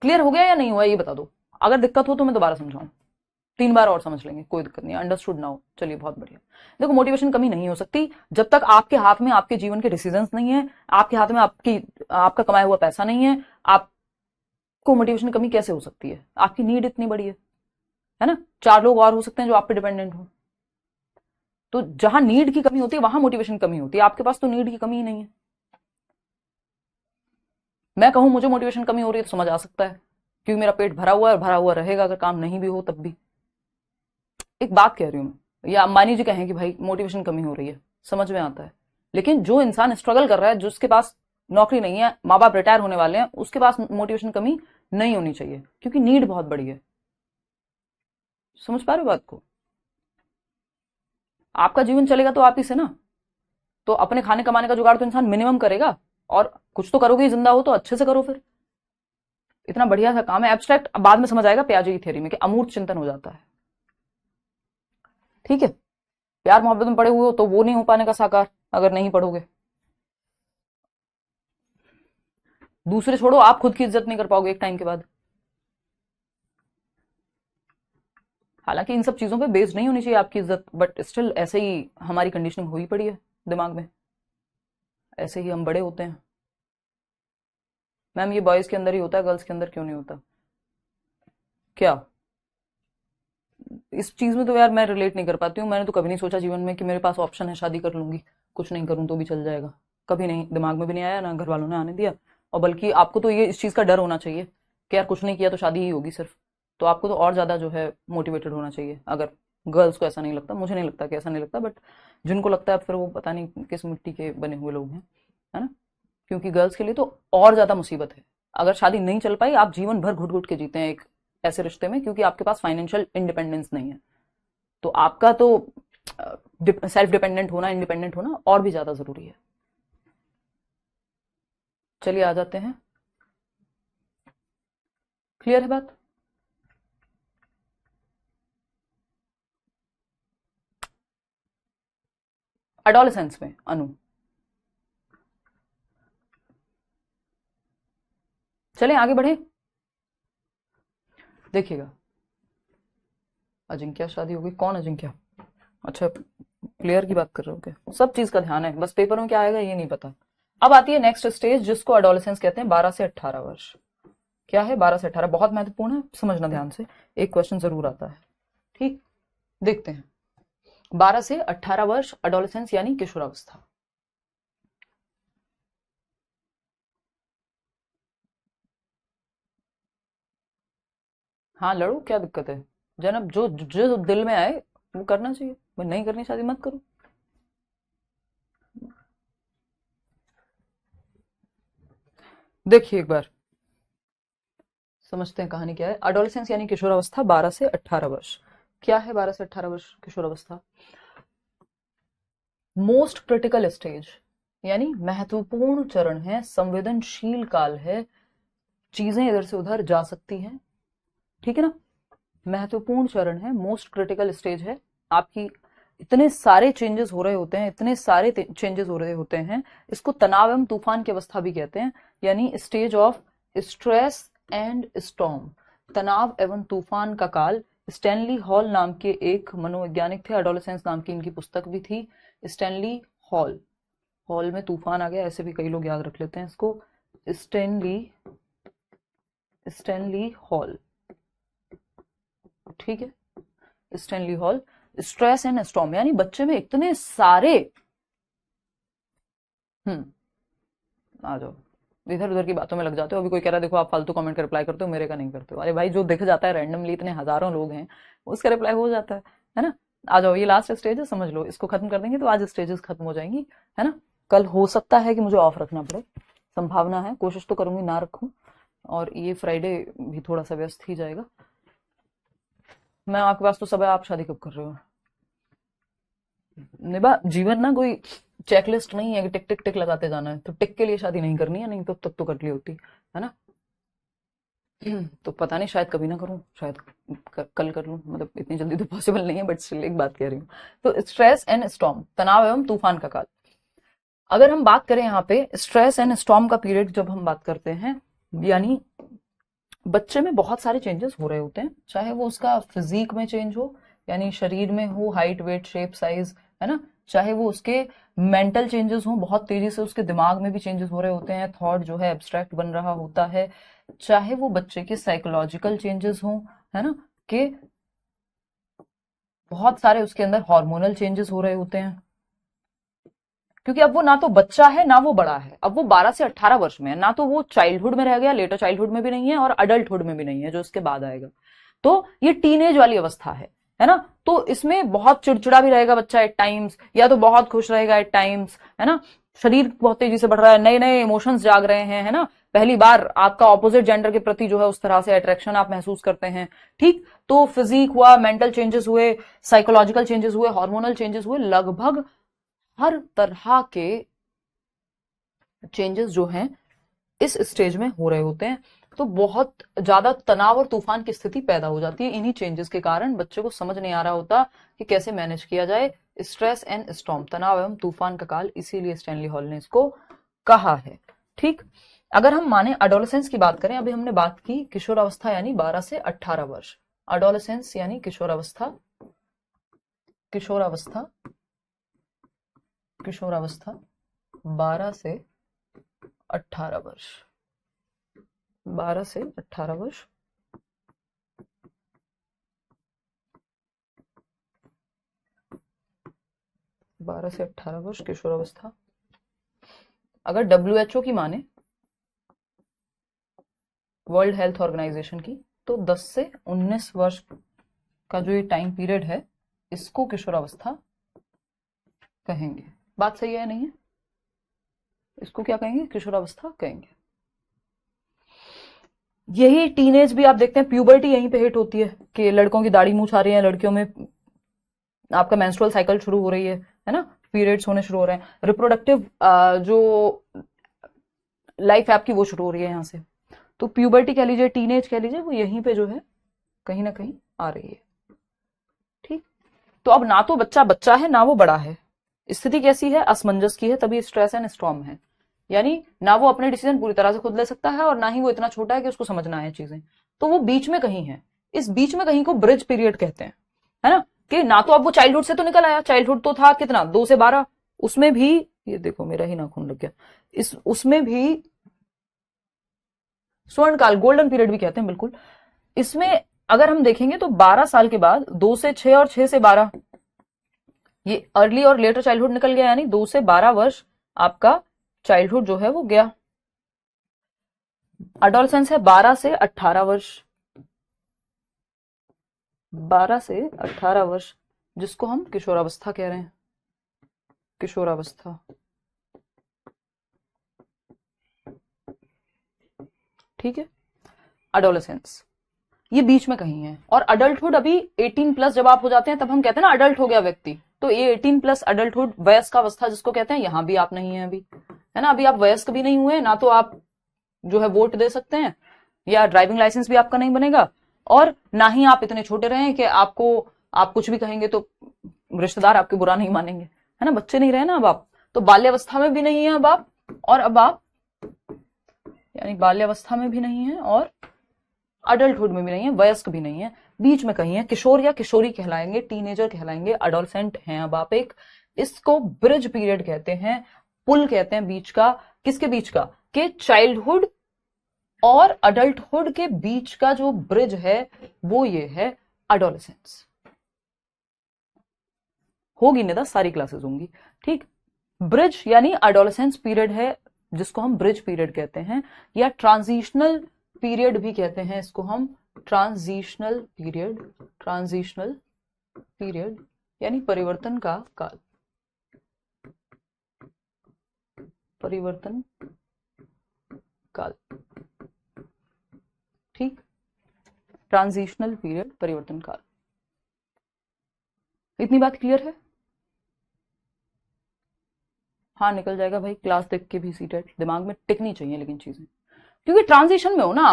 क्लियर हो गया या नहीं हुआ ये बता दो। अगर दिक्कत हो तो मैं दोबारा समझाऊं, 3 बार और समझ लेंगे, कोई दिक्कत नहीं। अंडरस्टूड ना हो, चलिए बहुत बढ़िया। देखो मोटिवेशन कमी नहीं हो सकती जब तक आपके हाथ में आपके जीवन के डिसीजंस नहीं है, आपके हाथ में आपका कमाया हुआ पैसा नहीं है। आपको मोटिवेशन कमी कैसे हो सकती है? आपकी नीड इतनी बड़ी है ना। 4 लोग और हो सकते हैं जो आप पे डिपेंडेंट हो। तो जहां नीड की कमी होती है वहां मोटिवेशन कमी होती है। आपके पास तो नीड की कमी ही नहीं है। मैं कहूं मुझे मोटिवेशन कमी हो रही है तो समझ आ सकता है, क्योंकि मेरा पेट भरा हुआ है और भरा हुआ रहेगा अगर काम नहीं भी हो तब भी। एक बात कह रही हूं मैं, या अंबानी जी कहें कि भाई मोटिवेशन कमी हो रही है, समझ में आता है। लेकिन जो इंसान स्ट्रगल कर रहा है, जिसके पास नौकरी नहीं है, माँ बाप रिटायर होने वाले हैं, उसके पास मोटिवेशन कमी नहीं होनी चाहिए, क्योंकि नीड बहुत बड़ी है। समझ पा रहे हो बात को? आपका जीवन चलेगा तो आप ही से ना। तो अपने खाने कमाने का जुगाड़ तो इंसान मिनिमम करेगा, और कुछ तो करोगे ही, जिंदा हो तो अच्छे से करो। फिर इतना बढ़िया सा काम है। एब्स्ट्रैक्ट बाद में समझ आएगा पियाजे की थ्योरी में कि अमूर्त चिंतन हो जाता है। ठीक है, प्यार मोहब्बत में पड़े हुए हो तो वो नहीं हो पाने का साकार अगर नहीं पढ़ोगे। दूसरे छोड़ो, आप खुद की इज्जत नहीं कर पाओगे एक टाइम के बाद। हालांकि इन सब चीजों पे बेस्ड नहीं होनी चाहिए आपकी इज्जत, बट स्टिल ऐसे ही हमारी कंडीशनिंग हुई पड़ी है दिमाग में, ऐसे ही हम बड़े होते हैं। मैम ये बॉयज के अंदर ही होता है, गर्ल्स के अंदर क्यों नहीं होता? क्या इस चीज में तो यार मैं रिलेट नहीं कर पाती हूँ। मैंने तो कभी नहीं सोचा जीवन में कि मेरे पास ऑप्शन है शादी कर लूंगी, कुछ नहीं करूं तो भी चल जाएगा। कभी नहीं, दिमाग में भी नहीं आया, ना घर वालों ने आने दिया। और बल्कि आपको तो ये इस चीज़ का डर होना चाहिए कि यार कुछ नहीं किया तो शादी ही होगी सिर्फ। तो आपको तो और ज़्यादा जो है मोटिवेटेड होना चाहिए। अगर गर्ल्स को ऐसा नहीं लगता, मुझे नहीं लगता कि ऐसा नहीं लगता, बट जिनको लगता है फिर वो पता नहीं किस मिट्टी के बने हुए लोग हैं, है ना। क्योंकि गर्ल्स के लिए तो और ज़्यादा मुसीबत है। अगर शादी नहीं चल पाई, आप जीवन भर घुट घुट के जीते हैं एक ऐसे रिश्ते में, क्योंकि आपके पास फाइनेंशियल इंडिपेंडेंस नहीं है। तो आपका तो सेल्फ डिपेंडेंट होना, इंडिपेंडेंट होना और भी ज्यादा जरूरी है। चलिए आ जाते हैं, क्लियर है बात। एडोलेसेंस में अनु, चलें आगे बढ़े। देखिएगा, अजिंक्य शादी हो गई, कौन अजिंक्य? अच्छा, प्लेयर की बात कर रहे हो क्या? सब चीज का ध्यान है, बस पेपर में क्या आएगा ये नहीं पता। अब आती है नेक्स्ट स्टेज, जिसको एडोलेसेंस कहते हैं, 12 से 18 वर्ष। क्या है 12 से 18? बहुत महत्वपूर्ण है, समझना ध्यान से, एक क्वेश्चन जरूर आता है। ठीक, देखते हैं। 12 से 18 वर्ष एडोलेसेंस यानी किशोरावस्था। हाँ लड़ो, क्या दिक्कत है? जनाब, जो जो दिल में आए वो करना चाहिए। भाई नहीं करनी शादी, मत करो। देखिए एक बार, समझते हैं कहानी क्या है। एडोलेसेंस यानी किशोरावस्था, 12 से 18 वर्ष। क्या है 12 से 18 वर्ष किशोरावस्था? मोस्ट क्रिटिकल स्टेज, यानी महत्वपूर्ण चरण है, संवेदनशील काल है, चीजें इधर से उधर जा सकती हैं। ठीक है ना, महत्वपूर्ण चरण है, मोस्ट क्रिटिकल स्टेज है। आपकी इतने सारे चेंजेस हो रहे होते हैं, इतने सारे चेंजेस हो रहे होते हैं, इसको तनाव एवं तूफान की अवस्था भी कहते हैं, यानी stage of stress and storm, तनाव एवं तूफान का काल। स्टैनली हॉल नाम के एक मनोवैज्ञानिक थे, एडोलेसेंस नाम की इनकी पुस्तक भी थी। स्टैनली हॉल, हॉल में तूफान आ गया, ऐसे भी कई लोग याद रख लेते हैं इसको। स्टैनली, स्टैनली हॉल, ठीक है, Stanley hall. Stress and storm, यानी बच्चे में इतने सारे, आ जाओ, इधर उधर की बातों में लग जाते हो। अभी कोई कह रहा है देखो आप फालतू कमेंट का रिप्लाई करते हो, मेरे का नहीं करते हो। अरे भाई, जो दिख जाता है रैंडमली, इतने हजारों लोग हैं, उसका रिप्लाई हो जाता है ना। आ जाओ, ये लास्ट स्टेज है, समझ लो, इसको खत्म कर देंगे तो आज स्टेजेस खत्म हो जाएंगी, है ना। कल हो सकता है कि मुझे ऑफ रखना पड़े, संभावना है, कोशिश तो करूंगी ना रखूं। और ये फ्राइडे भी थोड़ा सा व्यस्त ही जाएगा। मैं आपके पास तो सब है, आप शादी कब कर रहे हो? निभा, जीवन ना कोई चेकलिस्ट नहीं है कि टिक टिक टिक लगाते जाना है। तो टिक के लिए शादी नहीं करनी है, नहीं तो तब तो कर ली होती, है ना। तो पता नहीं, शायद कभी ना करूं, शायद कल कर लूं, मतलब इतनी जल्दी तो पॉसिबल नहीं है, बट स्टिल एक बात कह रही हूँ। तो स्ट्रेस एंड स्टॉर्म, तनाव एवं तूफान का काल। अगर हम बात करें यहाँ पे स्ट्रेस एंड स्टॉर्म का पीरियड, जब हम बात करते हैं, यानी बच्चे में बहुत सारे चेंजेस हो रहे होते हैं, चाहे वो उसका फिजिक में चेंज हो, यानी शरीर में हो, हाइट वेट शेप साइज, है ना, चाहे वो उसके मेंटल चेंजेस हो, बहुत तेजी से उसके दिमाग में भी चेंजेस हो रहे होते हैं, थॉट जो है एब्स्ट्रैक्ट बन रहा होता है, चाहे वो बच्चे के साइकोलॉजिकल चेंजेस हो, है ना, कि बहुत सारे उसके अंदर हार्मोनल चेंजेस हो रहे होते हैं। क्योंकि अब वो ना तो बच्चा है ना वो बड़ा है, अब वो 12 से 18 वर्ष में है, ना तो वो चाइल्डहुड में रह गया, लेटर चाइल्डहुड में भी नहीं है, और अडल्टहुड में भी नहीं है जो उसके बाद आएगा। तो ये टीनेज वाली अवस्था है ना। तो इसमें बहुत चिड़चिड़ा भी रहेगा बच्चा एट टाइम्स, या तो बहुत खुश रहेगा एट टाइम्स, है ना। शरीर बहुत तेजी से बढ़ रहा है, नए नए इमोशंस जाग रहे हैं, है ना। पहली बार आपका ऑपोजिट जेंडर के प्रति जो है उस तरह से अट्रैक्शन आप महसूस करते हैं। ठीक, तो फिजिक हुआ, मेंटल चेंजेस हुए, साइकोलॉजिकल चेंजेस हुए, हार्मोनल चेंजेस हुए, लगभग हर तरह के चेंजेस जो हैं इस स्टेज में हो रहे होते हैं। तो बहुत ज्यादा तनाव और तूफान की स्थिति पैदा हो जाती है इन्हीं चेंजेस के कारण। बच्चे को समझ नहीं आ रहा होता कि कैसे मैनेज किया जाए। स्ट्रेस एंड स्टॉर्म, तनाव एवं तूफान का काल, इसीलिए स्टैनली हॉल ने इसको कहा है। ठीक, अगर हम माने अडोलेसेंस की बात करें, अभी हमने बात की किशोरावस्था यानी 12 से 18 वर्ष, अडोलेसेंस यानी किशोरावस्था, किशोरावस्था, किशोरावस्था 12 से 18 वर्ष, 12 से 18 वर्ष, 12 से 18 वर्ष किशोरावस्था। अगर WHO की माने, वर्ल्ड हेल्थ ऑर्गेनाइजेशन की, तो 10 से 19 वर्ष का जो ये टाइम पीरियड है, इसको किशोरावस्था कहेंगे। बात सही है नहीं है? इसको क्या कहेंगे? किशोरावस्था कहेंगे। यही टीनेज भी आप देखते हैं, प्यूबर्टी यहीं पे हिट होती है कि लड़कों की दाढ़ी मूछ आ रही है, लड़कियों में आपका मेंस्ट्रुअल साइकिल शुरू हो रही है ना, पीरियड्स होने शुरू हो रहे हैं, रिप्रोडक्टिव जो लाइफ है आपकी वो शुरू हो रही है यहाँ से। तो प्यूबर्टी कह लीजिए, टीनेज कह लीजिए, वो यहीं पे जो है कहीं ना कहीं आ रही है। ठीक, तो अब ना तो बच्चा बच्चा है ना वो बड़ा है, स्थिति कैसी है? असमंजस की है, तभी स्ट्रेस एंड स्टॉर्म है। यानी ना वो अपने डिसीजन पूरी तरह से खुद ले सकता है और ना ही वो इतना छोटा है कि उसको समझना है चीजें, तो वो बीच में कहीं है। इस बीच में कहीं को ब्रिज पीरियड कहते हैं, है ना, कि ना तो अब वो चाइल्डहुड से तो निकल आया, चाइल्डहुड तो था कितना 2 से 12, उसमें भी, ये देखो मेरा ही नाखून लग गया, उसमें भी स्वर्ण काल, गोल्डन पीरियड भी कहते हैं बिल्कुल। इसमें अगर हम देखेंगे तो 12 साल के बाद 2 से 6 और 6 से 12, ये अर्ली और लेटर चाइल्डहुड निकल गया, यानी 2 से 12 वर्ष आपका चाइल्डहुड जो है वो गया। अडोलसेंस है 12 से 18 वर्ष, 12 से 18 वर्ष, जिसको हम किशोरावस्था कह रहे हैं, किशोरावस्था। ठीक है, अडोलसेंस ये बीच में कहीं है। और अडल्टहुड अभी 18 प्लस जब आप हो जाते हैं तब हम कहते हैं ना अडल्ट हो गया व्यक्ति, तो ये 18 प्लस अडल्टहुड, वयस्क अवस्था जिसको कहते हैं, यहां भी आप नहीं है अभी, है ना, अभी आप वयस्क भी नहीं हुए, ना तो आप जो है वोट दे सकते हैं, या ड्राइविंग लाइसेंस भी आपका नहीं बनेगा, और ना ही आप इतने छोटे रहे कि आपको, आप कुछ भी कहेंगे तो रिश्तेदार आपके बुरा नहीं मानेंगे, है ना, बच्चे नहीं रहे ना अब आप, तो बाल्यावस्था में भी नहीं है अब आप, और अब आप यानी बाल्यावस्था में भी नहीं है और अडल्टहुड में भी नहीं है, वयस्क भी नहीं है, बीच में कहीं है, किशोर या किशोरी कहलाएंगे, टीनेजर कहलाएंगे, अडोलसेंट हैं अब आप एक। इसको ब्रिज पीरियड कहते हैं, पुल कहते हैं बीच का, किसके बीच का? कि चाइल्डहुड और अडल्टहुड के बीच का जो ब्रिज है वो ये है अडोलसेंस। होगी निदा, सारी क्लासेस होंगी। ठीक, ब्रिज यानी अडोलसेंस पीरियड है जिसको हम ब्रिज पीरियड कहते हैं, या ट्रांजिशनल पीरियड भी कहते हैं इसको हम, ट्रांजिशनल पीरियड, ट्रांजिशनल पीरियड यानी परिवर्तन का काल, परिवर्तन काल। ठीक, ट्रांजिशनल पीरियड, परिवर्तन काल। इतनी बात क्लियर है? हाँ निकल जाएगा भाई, क्लास देख के भी सीटेट दिमाग में टिकनी चाहिए लेकिन चीजें, क्योंकि ट्रांजिशन में हो ना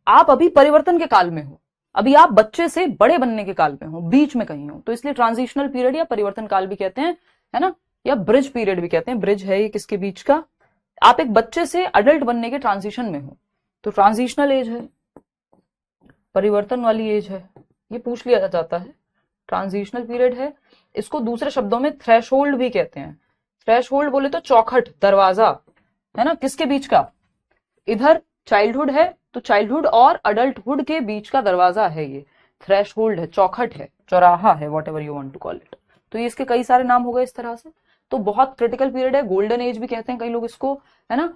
आप अभी परिवर्तन के काल में हो, अभी आप बच्चे से बड़े बनने के काल में हो, बीच में कहीं हो, तो इसलिए ट्रांजिशनल पीरियड या परिवर्तन काल भी कहते हैं, है ना, या ब्रिज पीरियड भी कहते हैं। ब्रिज है ये किसके बीच का? आप एक बच्चे से अडल्ट बनने के ट्रांजिशन में हो, तो ट्रांजिशनल एज है, परिवर्तन वाली एज है, ये पूछ लिया जाता है, ट्रांजिशनल पीरियड है। इसको दूसरे शब्दों में थ्रेशोल्ड भी कहते हैं। थ्रेशोल्ड बोले तो चौखट, दरवाजा, है ना, किसके बीच का? इधर चाइल्डहुड है तो चाइल्डहुड और अडल्टहुड के बीच का दरवाजा है ये, थ्रेशोल्ड है, चौखट है, चौराहा है, whatever you want to call it. तो ये इसके कई सारे नाम हो गए इस तरह से। तो बहुत क्रिटिकल पीरियड है, गोल्डन एज भी कहते हैं कई लोग इसको, है ना,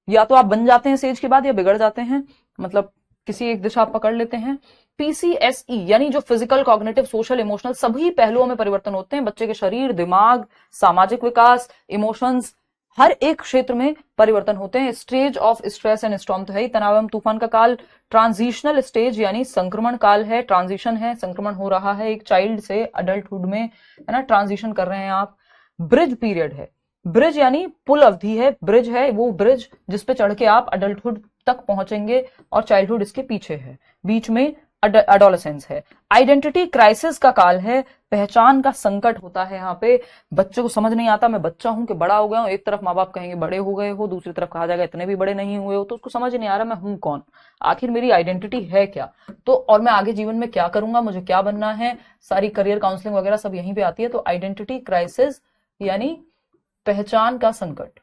या तो आप बन जाते हैं इस एज के बाद या बिगड़ जाते हैं, मतलब किसी एक दिशा आप पकड़ लेते हैं। पीसीएसई यानी जो फिजिकल, कॉग्निटिव, सोशल, इमोशनल सभी पहलुओं में परिवर्तन होते हैं, बच्चे के शरीर, दिमाग, सामाजिक विकास, इमोशंस, हर एक क्षेत्र में परिवर्तन होते हैं। Stage of stress and storm तो है ही, तनाव एवं तूफान का काल। ट्रांजिशनल स्टेज यानी संक्रमण काल है, ट्रांजिशन है, संक्रमण हो रहा है एक चाइल्ड से अडल्टहुड में, है ना, ट्रांजिशन कर रहे हैं आप। ब्रिज पीरियड है, ब्रिज यानी पुल अवधि है, ब्रिज है वो ब्रिज जिसपे चढ़ के आप अडल्टहुड तक पहुंचेंगे और चाइल्डहुड इसके पीछे है, बीच में अडोलेसेंस है। आइडेंटिटी क्राइसिस का काल है, पहचान का संकट होता है यहाँ पे, बच्चे को समझ नहीं आता मैं बच्चा हूं कि बड़ा हो गया हूं। एक तरफ माँ बाप कहेंगे बड़े हो गए हो, दूसरी तरफ कहा जाएगा इतने भी बड़े नहीं हुए हो, तो उसको समझ नहीं आ रहा मैं हूं कौन, आखिर मेरी आइडेंटिटी है क्या, तो और मैं आगे जीवन में क्या करूंगा, मुझे क्या बनना है, सारी करियर काउंसलिंग वगैरह सब यहीं पे आती है। तो आइडेंटिटी क्राइसिस यानी पहचान का संकट,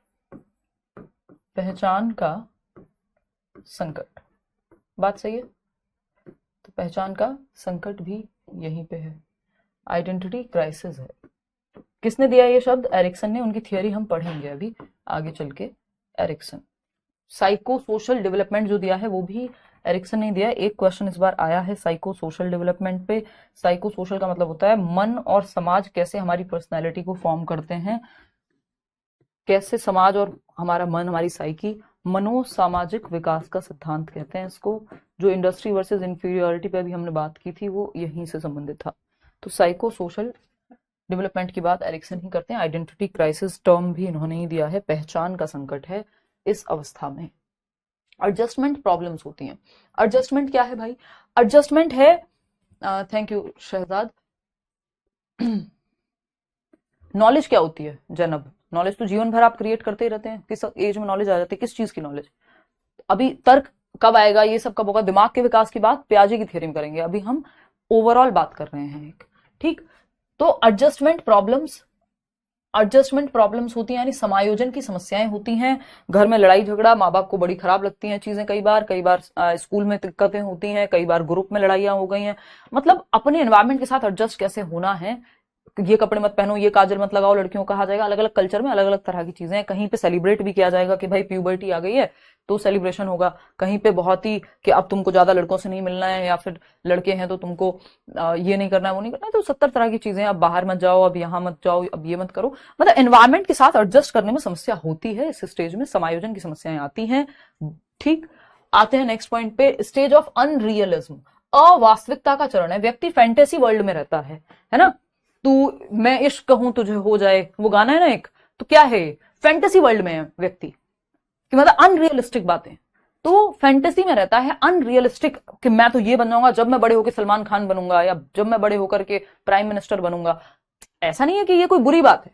पहचान का संकट, बात सही है, तो पहचान का संकट भी यहीं पे है, आइडेंटिटी क्राइसिस है। किसने दिया ये शब्द? एरिक्सन ने, उनकी थियरी हम पढ़ेंगे अभी आगे चल के, एरिक्सन। साइको सोशल डेवलपमेंट जो दिया है वो भी एरिक्सन ने दिया है। एक क्वेश्चन इस बार आया है साइको सोशल डेवलपमेंट पे। साइको सोशल का मतलब होता है मन और समाज कैसे हमारी पर्सनैलिटी को फॉर्म करते हैं, कैसे समाज और हमारा मन, हमारी साइकी, मनोसामाजिक विकास का सिद्धांत कहते हैं इसको। जो इंडस्ट्री वर्सेस इंफीरियरिटी पे भी हमने बात की थी वो यहीं से संबंधित था। तो साइको सोशल डेवलपमेंट की बात एरिक्सन ही करते हैं। आइडेंटिटी क्राइसिस टर्म भी इन्होंने ही दिया है, पहचान का संकट है इस अवस्था में। एडजस्टमेंट प्रॉब्लम्स होती हैं। एडजस्टमेंट क्या है भाई? एडजस्टमेंट है, थैंक यू शहजाद। नॉलेज क्या होती है जैनब? नॉलेज तो जीवन भर आप क्रिएट करते ही रहते हैं। किस एज में नॉलेज आ जाती है? किस चीज की नॉलेज? अभी तर्क कब आएगा, ये सब कब होगा? दिमाग के विकास की बात पियाजे की थ्योरी में करेंगे, अभी हम ओवरऑल बात कर रहे हैं एक, ठीक। तो एडजस्टमेंट प्रॉब्लम्स होती हैं, यानी समायोजन की समस्याएं होती हैं। घर में लड़ाई झगड़ा, माँ बाप को बड़ी खराब लगती हैं चीजें, कई बार स्कूल में दिक्कतें होती हैं, कई बार ग्रुप में लड़ाइयां हो गई हैं। मतलब अपने एनवायरमेंट के साथ एडजस्ट कैसे होना है। ये कपड़े मत पहनो, ये काजल मत लगाओ, लड़कियों को कहा जाएगा। अलग अलग कल्चर में अलग अलग तरह की चीजें हैं। कहीं पे सेलिब्रेट भी किया जाएगा कि भाई प्यूबर्टी आ गई है तो सेलिब्रेशन होगा। कहीं पे बहुत ही कि अब तुमको ज्यादा लड़कों से नहीं मिलना है, या फिर लड़के हैं तो तुमको ये नहीं करना है, वो नहीं करना है। तो 70 तरह की चीजें, अब बाहर मत जाओ, अब यहाँ मत जाओ, अब ये मत करो। मतलब एनवायरमेंट के साथ एडजस्ट करने में समस्या होती है। इस स्टेज में समायोजन की समस्याएं आती हैं, ठीक। आते हैं नेक्स्ट पॉइंट पे, स्टेज ऑफ अनरियलिज्म। अवास्तविकता का चरण है। व्यक्ति फैंटेसी वर्ल्ड में रहता है ना। तू, मैं इश्क कहूं तुझे हो जाए, वो गाना है ना एक, तो क्या है, फैंटेसी वर्ल्ड में है व्यक्ति कि मतलब अनरियलिस्टिक बातें। तो फैंटेसी में रहता है, अनरियलिस्टिक, कि मैं तो ये बन जाऊंगा जब मैं बड़े होकर सलमान खान बनूंगा, या जब मैं बड़े होकर के प्राइम मिनिस्टर बनूंगा। ऐसा नहीं है कि ये कोई बुरी बात है,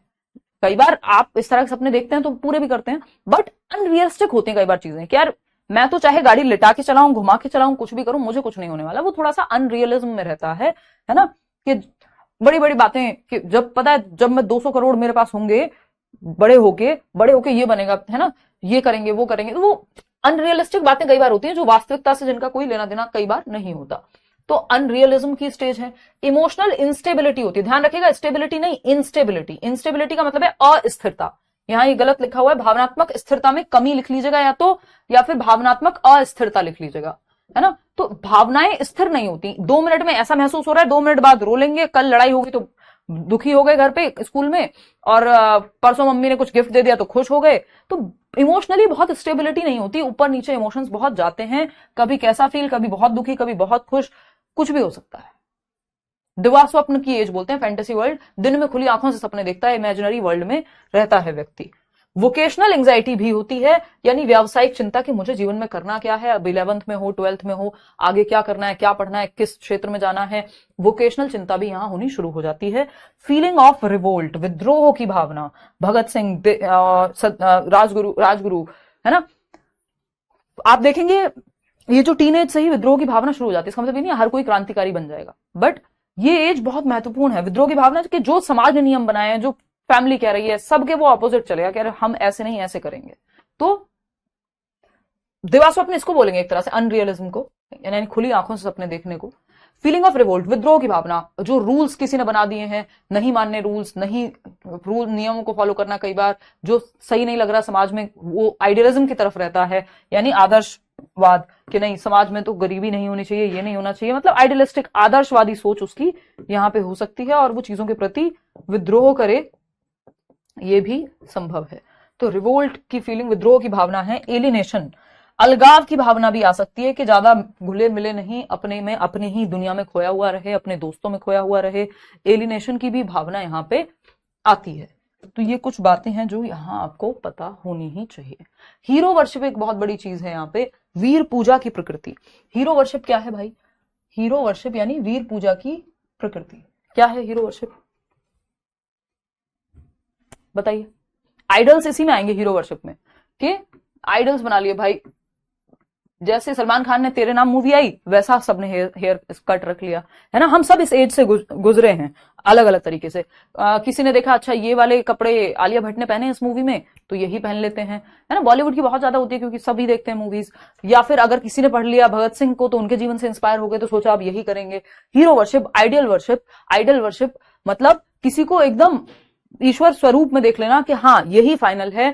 कई बार आप इस तरह के सपने देखते हैं तो पूरे भी करते हैं, बट अनरियलिस्टिक होती हैं कई बार चीजें कि यार मैं तो चाहे गाड़ी लिटा के चलाऊं, घुमा के चलाऊं, कुछ भी करूं, मुझे कुछ नहीं होने वाला। वो थोड़ा सा अनरियलिज्म में रहता है ना, कि बड़ी बड़ी बातें, कि जब पता है जब मैं 200 करोड़ मेरे पास होंगे, बड़े होके ये बनेगा, है ना, ये करेंगे वो करेंगे। तो वो अनरियलिस्टिक बातें कई बार होती हैं जो वास्तविकता से जिनका कोई लेना देना कई बार नहीं होता। तो अनरियलिज्म की स्टेज है। इमोशनल इंस्टेबिलिटी होती है, ध्यान रखिएगा, स्टेबिलिटी नहीं, इंस्टेबिलिटी। इंस्टेबिलिटी का मतलब है अस्थिरता। यहां ये गलत लिखा हुआ है, भावनात्मक स्थिरता में कमी लिख लीजिएगा या फिर भावनात्मक अस्थिरता लिख लीजिएगा, है ना। तो भावनाएं स्थिर नहीं होती। 2 मिनट में ऐसा महसूस हो रहा है, 2 मिनट बाद रो लेंगे, कल लड़ाई होगी तो दुखी हो गए घर पे स्कूल में, और परसों मम्मी ने कुछ गिफ्ट दे दिया तो खुश हो गए। तो इमोशनली बहुत स्टेबिलिटी नहीं होती, ऊपर नीचे इमोशंस बहुत जाते हैं, कभी कैसा फील, कभी बहुत दुखी, कभी बहुत खुश, कुछ भी हो सकता है। दिवा स्वप्न की एज बोलते हैं फैंटेसी वर्ल्ड। दिन में खुली आंखों से सपने देखता है, इमेजिनरी वर्ल्ड में रहता है व्यक्ति। वोकेशनल एंग्जाइटी भी होती है, यानी व्यावसायिक चिंता कि मुझे जीवन में करना क्या है, अब 11th में हो, 12th में हो, आगे क्या करना है, क्या पढ़ना है, किस क्षेत्र में जाना है। वोकेशनल चिंता भी यहां होनी शुरू हो जाती है। फीलिंग ऑफ रिवोल्ट, विद्रोह की भावना। भगत सिंह, राजगुरु, है ना। आप देखेंगे ये जो टीनेज से ही विद्रोह की भावना शुरू हो जाती है। इसका मतलब ये नहीं हर कोई क्रांतिकारी बन जाएगा, बट ये एज बहुत महत्वपूर्ण है। विद्रोह की भावना कि जो समाज ने नियम बनाए हैं, जो फैमिली कह रही है, सबके वो ऑपोजिट चलेगा, कह रहे हम ऐसे नहीं ऐसे करेंगे। तो दिवा स्वप्न इसको बोलेंगे एक तरह से, अनरियलिज्म को, यानी खुली आंखों से सपने देखने को। फीलिंग ऑफ रिवोल्ट, विद्रोह की भावना। जो रूल्स किसी ने बना दिए हैं, नहीं मानने रूल्स, नहीं रूल नियमों को फॉलो करना, कई बार जो सही नहीं लग रहा समाज में, वो आइडियलिज्म की तरफ रहता है, यानी आदर्शवाद, कि नहीं समाज में तो गरीबी नहीं होनी चाहिए, ये नहीं होना चाहिए। मतलब आइडियलिस्टिक आदर्शवादी सोच उसकी यहां पे हो सकती है, और वो चीजों के प्रति विद्रोह करे, ये भी संभव है। तो रिवोल्ट की फीलिंग, विद्रोह की भावना है। एलिनेशन, अलगाव की भावना भी आ सकती है कि ज्यादा घुले मिले नहीं, अपने में, अपनी ही दुनिया में खोया हुआ रहे, अपने दोस्तों में खोया हुआ रहे। एलिनेशन की भी भावना यहां पे आती है। तो ये कुछ बातें हैं जो यहां आपको पता होनी ही चाहिए। हीरो वर्शिप एक बहुत बड़ी चीज है यहाँ पे। वीर पूजा की प्रकृति। हीरो वर्शिप क्या है भाई? हीरो वर्शिप यानी वीर पूजा की प्रकृति। क्या है हीरो वर्शिप, बताइए। आइडल्स इसी में आएंगे हीरो वर्शिप में, कि आइडल्स बना लिए भाई। जैसे सलमान खान ने तेरे नाम मूवी आई, वैसा सबने हेयर कट रख लिया, है ना। हम सब इस एज से गुजरे हैं अलग अलग तरीके से। किसी ने देखा अच्छा ये वाले कपड़े आलिया भट्ट ने पहने इस मूवी में, तो यही पहन लेते हैं, है ना। बॉलीवुड की बहुत ज्यादा होती है क्योंकि सभी देखते हैं मूवीज। या फिर अगर किसी ने पढ़ लिया भगत सिंह को तो उनके जीवन से इंस्पायर हो गए, तो सोचा अब यही करेंगे। हीरो वर्शिप, आइडल वर्शिप मतलब किसी को एकदम ईश्वर स्वरूप में देख लेना कि हाँ यही फाइनल है,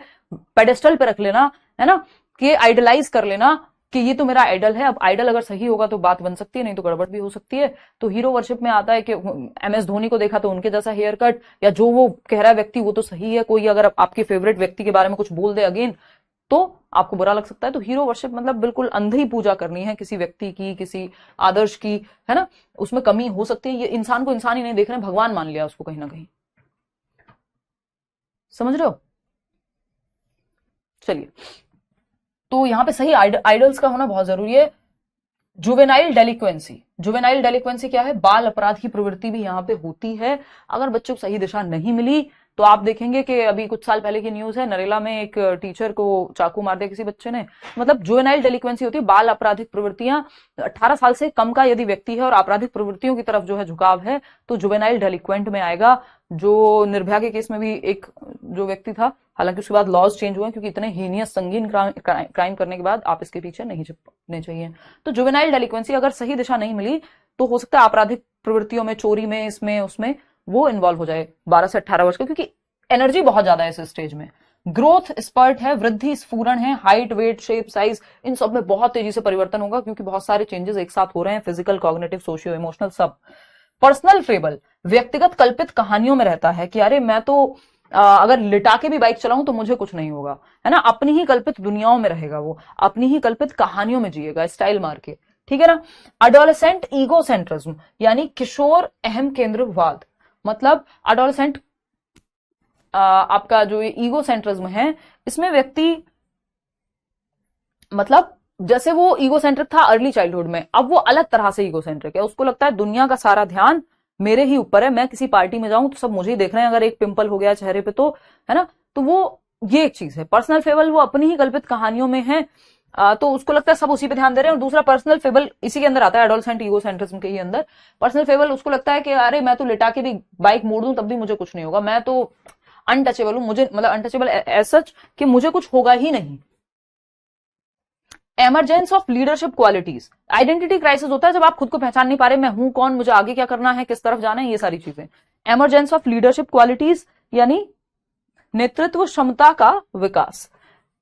पेडेस्टल पे रख लेना, है ना, कि आइडलाइज कर लेना कि ये तो मेरा आइडल है। अब आइडल अगर सही होगा तो बात बन सकती है, नहीं तो गड़बड़ भी हो सकती है। तो हीरो वर्शिप में आता है कि MS धोनी को देखा तो उनके जैसा हेयर कट, या जो वो कह रहा है व्यक्ति वो तो सही है, कोई अगर आपके फेवरेट व्यक्ति के बारे में कुछ बोल दे अगेन तो आपको बुरा लग सकता है। तो हीरो वर्शिप मतलब बिल्कुल अंधी पूजा करनी है किसी व्यक्ति की, किसी आदर्श की, है ना, उसमें कमी हो सकती है। ये इंसान को इंसान ही नहीं देख रहे हैं, भगवान मान लिया उसको कहीं ना कहीं। समझ रहे हो? चलिए, तो यहां पे सही आइडल्स का होना बहुत जरूरी है। जुवेनाइल डेलिक्वेंसी, जुवेनाइल डेलिक्वेंसी क्या है? बाल अपराध की प्रवृत्ति भी यहाँ पे होती है। अगर बच्चों को सही दिशा नहीं मिली तो आप देखेंगे कि अभी कुछ साल पहले की न्यूज है, नरेला में एक टीचर को चाकू मार दिया किसी बच्चे ने। मतलब जुवेनाइल डेलिक्वेंसी होती है, बाल आपराधिक प्रवृत्तियां। 18 साल से कम का यदि व्यक्ति है और आपराधिक प्रवृत्तियों की तरफ जो है झुकाव है तो जुवेनाइल डेलिक्वेंट में आएगा। जो निर्भया के केस में भी एक जो व्यक्ति था, हालांकि उसके बाद लॉज चेंज हुए क्योंकि इतने हीनियस संगीन क्राइम करने के बाद आप इसके पीछे नहीं छुपने चाहिए। तो जुवेनाइल डेलिक्वेंसी अगर सही दिशा नहीं मिली तो हो सकता है आपराधिक प्रवृत्तियों में, चोरी में, इसमें उसमें वो इन्वॉल्व हो जाए 12 से 18 वर्ष का, क्योंकि एनर्जी बहुत ज्यादा है इस स्टेज में। ग्रोथ स्पर्ट है, वृद्धि स्फूरण है, हाइट, वेट, शेप, साइज, इन सब में बहुत तेजी से परिवर्तन होगा क्योंकि बहुत सारे चेंजेस एक साथ हो रहे हैं, फिजिकल, कॉग्निटिव, सोशियो इमोशनल, सब। पर्सनल फेबल, व्यक्तिगत कल्पित कहानियों में रहता है कि अरे मैं तो अगर लिटा के भी बाइक चलाऊं तो मुझे कुछ नहीं होगा, है ना, अपनी ही कल्पित दुनियाओं में रहेगा वो, अपनी ही कल्पित कहानियों में जिएगा, स्टाइल मार के, ठीक है ना। अडोलेसेंट ईगो सेंट्रिज्म, यानी किशोर अहम केंद्रवाद। मतलब अडोलेसेंट आपका जो ये ईगो सेंट्रिज्म है, इसमें व्यक्ति मतलब जैसे वो ईगो सेंट्रिक था अर्ली चाइल्डहुड में, अब वो अलग तरह से ईगो सेंट्रिक है। उसको लगता है दुनिया का सारा ध्यान मेरे ही ऊपर है, मैं किसी पार्टी में जाऊं तो सब मुझे ही देख रहे हैं, अगर एक पिंपल हो गया चेहरे पे तो, है ना। तो वो ये एक चीज है। पर्सनल फेबल, वो अपनी ही कल्पित कहानियों में है, तो उसको लगता है सब उसी पे ध्यान दे रहे हैं। और दूसरा पर्सनल फेबल इसी के अंदर आता है, एडोलसेंट ईगो सेंट्रिज्म के ही अंदर। पर्सनल फेबल, उसको लगता है कि अरे मैं तो लिटा के भी बाइक मोड़ दूं तब भी मुझे कुछ नहीं होगा, मैं तो अनटचेबल हूं, मुझे मतलब अनटचेबल एज सच कि मुझे कुछ होगा ही नहीं। Emergence of leadership qualities, identity crisis होता है जब आप खुद को पहचान नहीं पा रहे, मैं हूं कौन, मुझे आगे क्या करना है, किस तरफ जाना है, ये सारी चीजें। एमरजेंस ऑफ लीडरशिप क्वालिटीज यानी नेतृत्व क्षमता का विकास।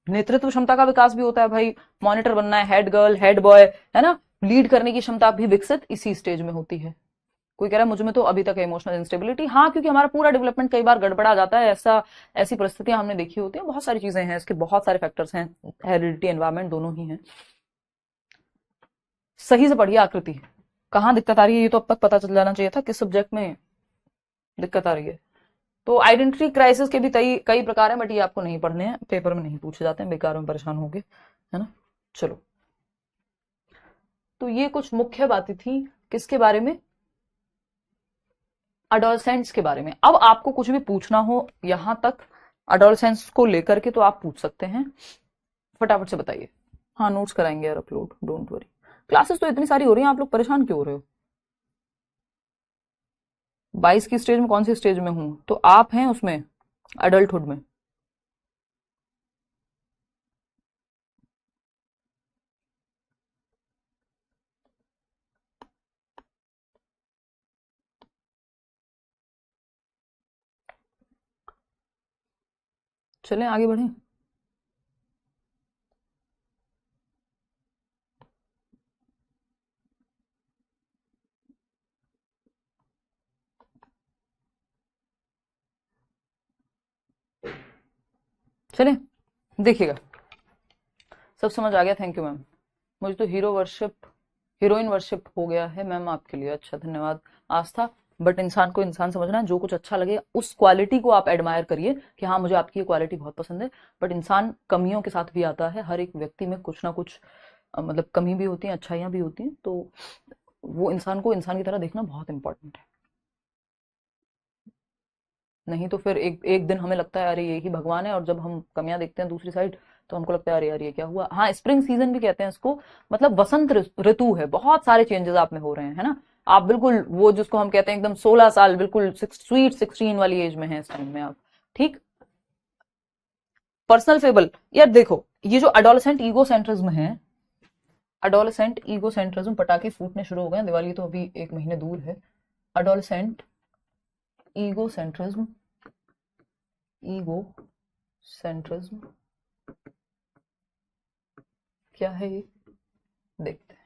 नेतृत्व क्षमता का विकास भी होता है भाई, मॉनिटर बनना है, हेड गर्ल, हेड बॉय, है ना, लीड करने की क्षमता भी विकसित इसी स्टेज में होती है। कोई कह रहा है मुझ में तो अभी तक है इमोशनल इंस्टेबिलिटी, हाँ, क्योंकि हमारा पूरा डेवलपमेंट कई बार गड़बड़ा जाता है, ऐसा ऐसी परिस्थितियां हमने देखी होती हैं, बहुत सारी चीजें हैं, इसके बहुत सारे फैक्टर्स हैं, हेरिडिटी, एनवायरमेंट, दोनों ही हैं। सही से पढ़िए आकृति, कहाँ दिक्कत आ रही है ये तो अब तक पता चल जाना चाहिए था, किस सब्जेक्ट में दिक्कत आ रही है। तो आइडेंटिटी क्राइसिस के भी कई प्रकार हैं, बट ये आपको नहीं पढ़ने हैं, पेपर में नहीं पूछे जाते हैं, बेकार में परेशान होंगे, है ना। चलो, तो ये कुछ मुख्य बातें थी किसके बारे में, अडोलसेंट्स के बारे में। अब आपको कुछ भी पूछना हो यहां तक अडोलसेंट्स को लेकर के तो आप पूछ सकते हैं, फटाफट से बताइए। हाँ, नोट्स कराएंगे यार अपलोड, डोंट वरी। क्लासेस तो इतनी सारी हो रही हैं, आप लोग परेशान क्यों हो रहे हो? 22 की स्टेज में कौन सी स्टेज में हूं? तो आप हैं उसमें, अडल्टहुड में। चलें आगे बढ़ें। चलें, देखिएगा, सब समझ आ गया, थैंक यू मैम। मुझे तो हीरो वर्शिप, हीरोइन वर्शिप हो गया है मैम आपके लिए, अच्छा धन्यवाद आस्था। बट इंसान को इंसान समझना है, जो कुछ अच्छा लगे उस क्वालिटी को आप एडमायर करिए कि हाँ मुझे आपकी ये क्वालिटी बहुत पसंद है। बट इंसान कमियों के साथ भी आता है, हर एक व्यक्ति में कुछ ना कुछ मतलब कमी भी होती है, अच्छाइयां भी होती हैं, तो वो इंसान को इंसान की तरह देखना बहुत इंपॉर्टेंट है। नहीं तो फिर एक एक दिन हमें लगता है अरे ये ही भगवान है, और जब हम कमियां देखते हैं दूसरी साइड तो हमको लगता है अरे यार ये क्या हुआ। हाँ, स्प्रिंग सीजन भी कहते हैं इसको, मतलब वसंत ऋतु है, बहुत सारे चेंजेस आप में हो रहे हैं, है ना। आप बिल्कुल वो जिसको हम कहते हैं एकदम 16 साल, बिल्कुल स्वीट 16 वाली एज में है इस टाइम में आप, ठीक। पर्सनल फेबल, यार देखो, ये जो अडोलेसेंट ईगो सेंट्रिज्म है, अडोलेसेंट ईगो सेंट्रिज्म, पटाखे फूटने शुरू हो गए, दिवाली तो अभी एक महीने दूर है। Adolescent ego centrism, ego centrism क्या है ये, देखते हैं।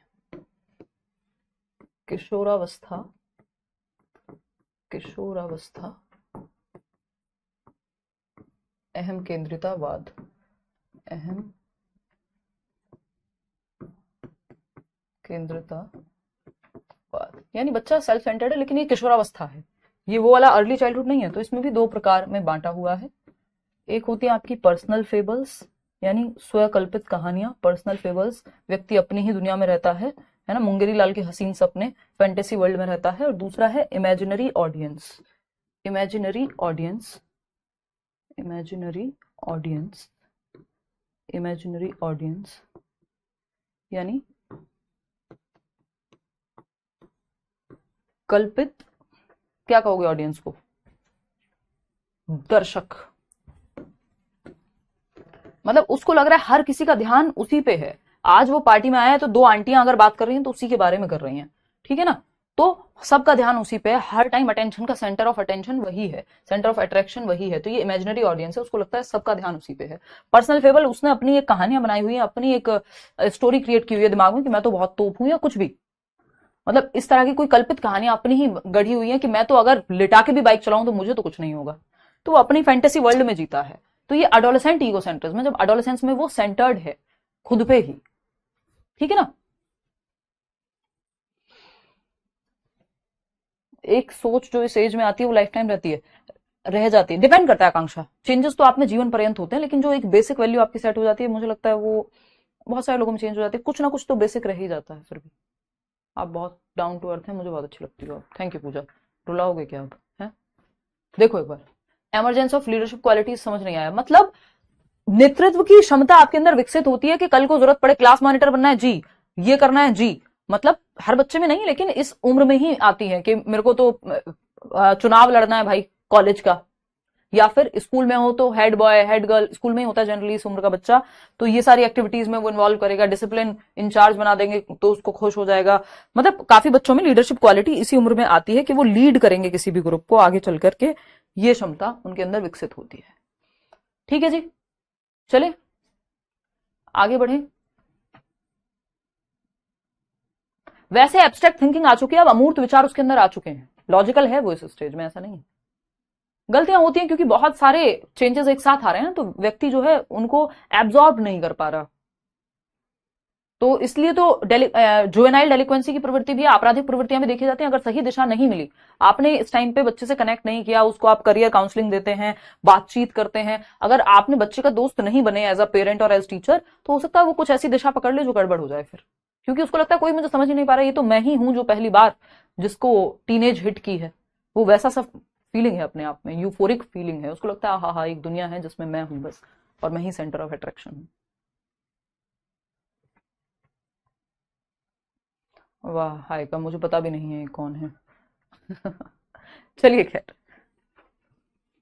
किशोरावस्था, किशोरावस्था, अहम केंद्रितावाद, अहम केंद्रितावाद, यानी बच्चा सेल्फ सेंटर्ड है लेकिन ये किशोरावस्था है, ये वो वाला अर्ली चाइल्डहुड नहीं है। तो इसमें भी दो प्रकार में बांटा हुआ है। एक होती है आपकी पर्सनल फेबल्स, यानी स्वकल्पित कहानियां, पर्सनल फेबल्स, व्यक्ति अपनी ही दुनिया में रहता है ना, मुंगेरी लाल के हसीन सपने, फैंटेसी वर्ल्ड में रहता है। और दूसरा है imaginary audience, imaginary audience, imaginary audience, imaginary audience, यानी कल्पित, क्या कहोगे ऑडियंस को, दर्शक। मतलब उसको लग रहा है हर किसी का ध्यान उसी पे है। आज वो पार्टी में आया है तो दो आंटियां अगर बात कर रही हैं तो उसी के बारे में कर रही हैं, ठीक है ना। तो सबका ध्यान उसी पे है, हर टाइम अटेंशन का सेंटर ऑफ अटेंशन वही है, सेंटर ऑफ अट्रैक्शन वही है। तो ये इमेजिनरी ऑडियंस है, उसको लगता है सबका ध्यान उसी पे है। पर्सनल फेबल, उसने अपनी एक कहानियां बनाई हुई है, अपनी एक स्टोरी क्रिएट की हुई है दिमाग में कि मैं तो बहुत तोप हूं या कुछ भी, मतलब इस तरह की कोई कल्पित कहानियां अपनी ही गढ़ी हुई है कि मैं तो अगर लिटा के भी बाइक चलाऊं तो मुझे तो कुछ नहीं होगा। तो वो अपनी फैंटेसी वर्ल्ड में जीता है। तो ये अडोलेसेंट ईगो सेंट्रिज्म, जब अडोलेसेंस में वो सेंटर्ड है खुद पे ही, ठीक है ना। एक सोच जो इस एज में आती है वो लाइफ टाइम रहती है, रह जाती है, डिपेंड करता है आकांक्षा। चेंजेस तो आप में जीवन पर्यंत होते हैं, लेकिन जो एक बेसिक वैल्यू आपकी सेट हो जाती है, मुझे लगता है वो बहुत सारे लोगों में चेंज हो जाती है, कुछ ना कुछ तो बेसिक रह ही जाता है। फिर भी आप बहुत डाउन टू अर्थ हैं, मुझे बहुत अच्छी लगती हो आप। थैंक यू पूजा। रुलाओगे क्या आप, है? देखो एक बार, एमरजेंस ऑफ लीडरशिप क्वालिटीज समझ नहीं आया। मतलब नेतृत्व की क्षमता आपके अंदर विकसित होती है कि कल को जरूरत पड़े क्लास मॉनिटर बनना है जी, ये करना है जी। मतलब हर बच्चे में नहीं, लेकिन इस उम्र में ही आती है कि मेरे को तो चुनाव लड़ना है भाई कॉलेज का, या फिर स्कूल में हो तो head boy head girl, school में ही होता है जनरली इस उम्र का बच्चा, तो ये सारी एक्टिविटीज में वो इन्वॉल्व करेगा, डिसिप्लिन इंचार्ज बना देंगे तो उसको खुश हो जाएगा। मतलब काफी बच्चों में लीडरशिप क्वालिटी इसी उम्र में आती है कि वो लीड करेंगे किसी भी ग्रुप को आगे चल करके, ये क्षमता उनके अंदर विकसित होती है। ठीक है जी, चले आगे बढ़े। वैसे एब्स्ट्रैक्ट थिंकिंग आ चुकी है, अब अमूर्त विचार उसके अंदर आ चुके हैं, लॉजिकल है वो इस स्टेज में, ऐसा नहीं है। गलतियां होती हैं क्योंकि बहुत सारे चेंजेस एक साथ आ रहे हैं ना, तो व्यक्ति जो है उनको एब्जॉर्ब नहीं कर पा रहा। तो इसलिए तो जुवेनाइल डेलिक्वेंसी की प्रवृत्ति भी, आपराधिक प्रवृत्तियां भी देखी जाती हैं अगर सही दिशा नहीं मिली। आपने इस टाइम पे बच्चे से कनेक्ट नहीं किया, उसको आप करियर काउंसलिंग देते हैं, बातचीत करते हैं, अगर आपने बच्चे का दोस्त नहीं बने एज अ पेरेंट और एज टीचर, तो हो सकता है वो कुछ ऐसी दिशा पकड़ ले जो गड़बड़ हो जाए फिर, क्योंकि उसको लगता है कोई मुझे समझ ही नहीं पा रहा, ये तो मैं ही हूं जो पहली बार जिसको टीनेज हिट की है। वो वैसा सब फीलिंग है अपने आप में, यूफोरिक फीलिंग है, उसको लगता है हा हा एक दुनिया है जिसमें मैं हूं बस, और मैं ही सेंटर ऑफ अट्रैक्शन हूं। वाह हाय का मुझे पता भी नहीं है ये कौन है। चलिए खैर,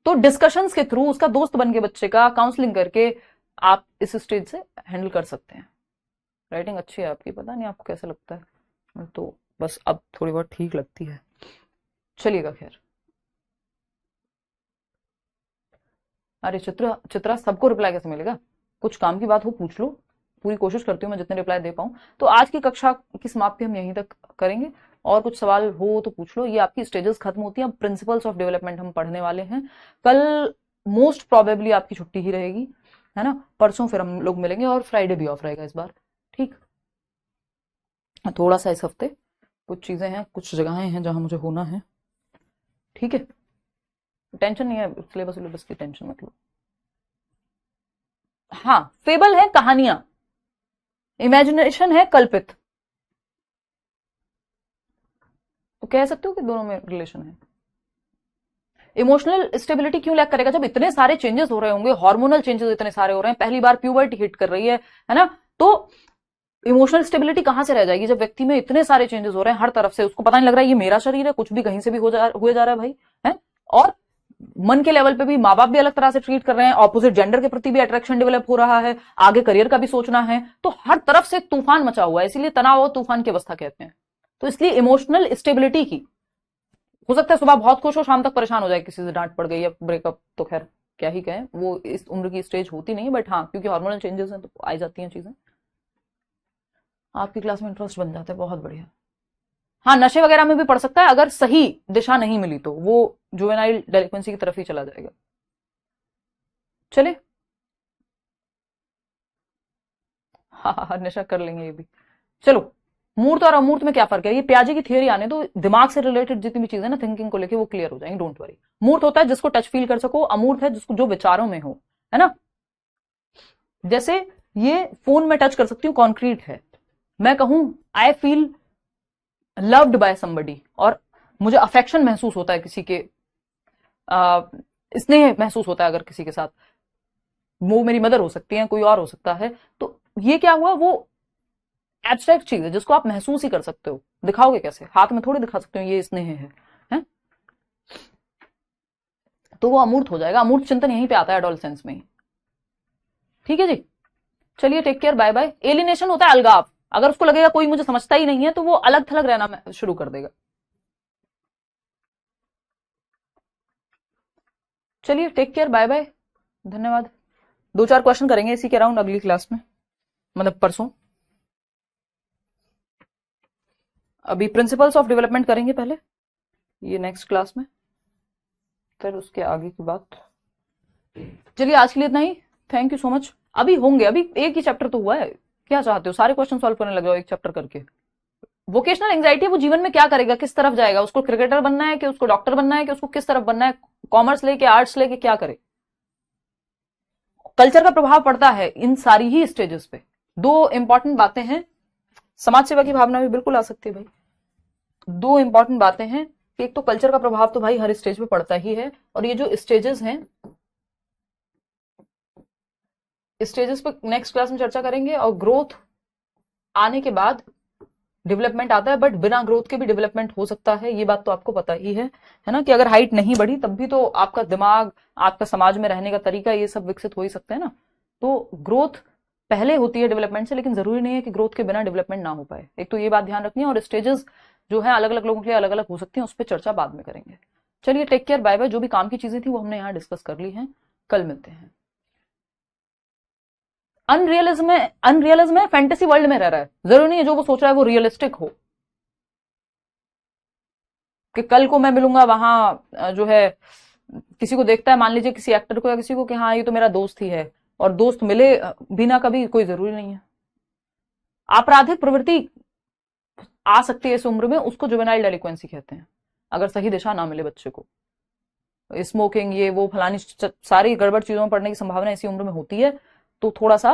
तो डिस्कशंस के थ्रू उसका दोस्त बन के बच्चे का काउंसलिंग करके आप इस स्टेज से हैंडल कर सकते हैं। राइटिंग अच्छी है आपकी, पता नहीं आपको कैसा लगता है, तो बस अब थोड़ी बहुत ठीक लगती है। चलिएगा खैर। अरे चित्रा चित्रा, सबको रिप्लाई कैसे मिलेगा? कुछ काम की बात हो पूछ लो, पूरी कोशिश करती हूँ मैं जितने रिप्लाई दे पाऊं। तो आज की कक्षा की समाप्ति हम यहीं तक करेंगे, और कुछ सवाल हो तो पूछ लो। ये आपकी स्टेजेस खत्म होती हैं, अब प्रिंसिपल्स ऑफ डेवलपमेंट हम पढ़ने वाले हैं। कल मोस्ट प्रोबेबली आपकी छुट्टी ही रहेगी, है ना। परसों फिर हम लोग मिलेंगे, और फ्राइडे भी ऑफ रहेगा इस बार, ठीक। थोड़ा सा इस हफ्ते कुछ चीजें हैं, कुछ जगहें हैं जहां मुझे होना है, ठीक है। टेंशन नहीं है, सिलेबस सिलेबस की टेंशन मत लो। हाँ, फेबल है कहानियां, इमेजिनेशन है कल्पित, तो कह सकते हो कि दोनों में रिलेशन है। इमोशनल स्टेबिलिटी क्यों लैक करेगा? जब इतने सारे चेंजेस हो रहे होंगे, हार्मोनल चेंजेस इतने सारे हो रहे हैं, पहली बार प्यूबर्टी हिट कर रही है ना, तो इमोशनल स्टेबिलिटी कहां से रह जाएगी जब व्यक्ति में इतने सारे चेंजेस हो रहे हैं हर तरफ से, उसको पता नहीं लग रहा है ये मेरा शरीर है, कुछ भी कहीं से भी हुए जा रहा है भाई, है। और मन के लेवल पे भी माँ बाप भी अलग तरह से ट्रीट कर रहे हैं, ऑपोजिट जेंडर के प्रति भी अट्रैक्शन डेवलप हो रहा है, आगे करियर का भी सोचना है, तो हर तरफ से तूफान मचा हुआ है, इसीलिए तनाव और तूफान की अवस्था कहते हैं। तो इसलिए इमोशनल स्टेबिलिटी की, हो सकता है सुबह बहुत खुश हो, शाम तक परेशान हो जाए, किसी से डांट पड़ गई या ब्रेकअप, तो खैर क्या ही कहें, वो इस उम्र की स्टेज होती नहीं है, बट हाँ क्योंकि हार्मोनल चेंजेस हैं तो आ जाती हैं चीजें। आपकी क्लास में इंटरेस्ट बन जाता है, बहुत बढ़िया। हाँ, नशे वगैरह में भी पढ़ सकता है, अगर सही दिशा नहीं मिली तो वो जुवेनाइल डेलिक्वेंसी की तरफ ही चला जाएगा। चले, हाँ हाँ हाँ, नशा कर लेंगे ये भी। चलो, मूर्त और अमूर्त में क्या फर्क है, ये प्याजे की थियरी आने तो दिमाग से रिलेटेड जितनी भी चीजें ना थिंकिंग को लेके वो क्लियर हो जाएंगी, डोंट वरी। मूर्त होता है जिसको टच फील कर सको, अमूर्त है जिसको जो विचारों में हो, है ना। जैसे ये फोन में टच कर सकती हूँ, कॉन्क्रीट है। मैं कहूं I feel loved by somebody, और मुझे अफेक्शन महसूस होता है किसी के, स्नेह महसूस होता है अगर किसी के साथ, वो मेरी मदर हो सकती है, कोई और हो सकता है। तो ये क्या हुआ, वो एब्स्ट्रैक्ट चीज है जिसको आप महसूस ही कर सकते हो, दिखाओगे कैसे, हाथ में थोड़ी दिखा सकते हो ये स्नेह है? तो वो अमूर्त हो जाएगा। अमूर्त चिंतन यहीं पे आता है एडोलसेंस में ही। ठीक है जी, चलिए, take care, bye bye. Alienation होता है अलगाव, अगर उसको लगेगा कोई मुझे समझता ही नहीं है तो वो अलग थलग रहना शुरू कर देगा। चलिए, टेक केयर, बाय बाय, धन्यवाद। 2-4 क्वेश्चन करेंगे इसी के अराउंड अगली क्लास में, मतलब परसों। अभी प्रिंसिपल्स ऑफ डेवलपमेंट करेंगे पहले, ये नेक्स्ट क्लास में, फिर उसके आगे की बात। चलिए, आज के लिए इतना ही। Thank you so much. अभी होंगे, अभी एक ही चैप्टर तो हुआ है, क्या चाहते हो सारे क्वेश्चन सॉल्व करने लग जाओ एक चैप्टर करके। वोकेशनल एंग्जाइटी, वो जीवन में क्या करेगा, किस तरफ जाएगा, उसको क्रिकेटर बनना है कि उसको डॉक्टर बनना है कि उसको किस तरफ बनना है, कॉमर्स लेके आर्ट्स लेके क्या करे। कल्चर का प्रभाव पड़ता है इन सारी ही स्टेजेस पे। 2 इंपॉर्टेंट बातें हैं, समाज सेवा की भावना भी बिल्कुल आ सकती है भाई। 2 इंपॉर्टेंट बातें हैं कि एक तो कल्चर का प्रभाव तो भाई हर स्टेज पे पड़ता ही है, और ये जो स्टेजेस हैं, स्टेजेस पे नेक्स्ट क्लास में चर्चा करेंगे। और ग्रोथ आने के बाद डेवलपमेंट आता है, बट बिना ग्रोथ के भी डेवलपमेंट हो सकता है, ये बात तो आपको पता ही है ना, कि अगर हाइट नहीं बढ़ी तब भी तो आपका दिमाग, आपका समाज में रहने का तरीका, ये सब विकसित हो ही सकते हैं ना। तो ग्रोथ पहले होती है डेवलपमेंट से, लेकिन जरूरी नहीं है कि ग्रोथ के बिना डेवलपमेंट ना हो पाए, एक तो ये बात ध्यान रखनी है। और स्टेजेस जो है अलग अलग लोगों के लिए अलग अलग हो सकती हैं, उस पर चर्चा बाद में करेंगे। चलिए, टेक केयर, बाय बाय। जो भी काम की चीजें थी वो हमने यहाँ डिस्कस कर ली हैं, कल मिलते हैं। अनरियलिज्म में फैंटेसी वर्ल्ड में रह रहा है, जरूरी नहीं है जो वो सोच रहा है वो रियलिस्टिक हो, कि कल को मैं मिलूंगा वहां जो है, किसी को देखता है, मान लीजिए किसी एक्टर को या किसी को, कि हाँ ये तो मेरा दोस्त ही है, और दोस्त मिले बिना कभी, कोई जरूरी नहीं है। आपराधिक प्रवृत्ति आ सकती है इस उम्र में, उसको जुवेनाइल डेलिक्वेंसी कहते हैं, अगर सही दिशा ना मिले बच्चे को। स्मोकिंग, ये वो फलानी सारी गड़बड़ चीजों में पड़ने की संभावना इसी उम्र में होती है। तो थोड़ा सा,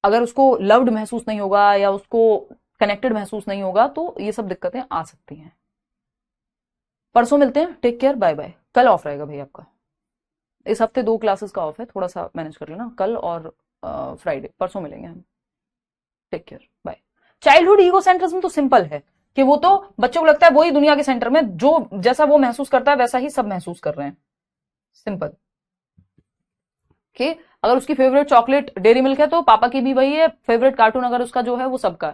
अगर उसको लव्ड महसूस नहीं होगा या उसको कनेक्टेड महसूस नहीं होगा तो ये सब दिक्कतें आ सकती हैं। परसों मिलते हैं, टेक केयर, बाय बाय। कल ऑफ रहेगा भाई आपका, इस हफ्ते 2 क्लासेस का ऑफ है, थोड़ा सा मैनेज कर लेना, कल और फ्राइडे, परसों मिलेंगे हम। Take care, bye. Childhood egocentrism तो सिंपल है, कि वो तो बच्चों को लगता है वही दुनिया के सेंटर में, जो जैसा वो महसूस करता है वैसा ही सब महसूस कर रहे हैं, सिंपल। कि अगर उसकी फेवरेट चॉकलेट डेयरी मिल्क है तो पापा की भी वही है, फेवरेट कार्टून अगर उसका जो है वो सबका है।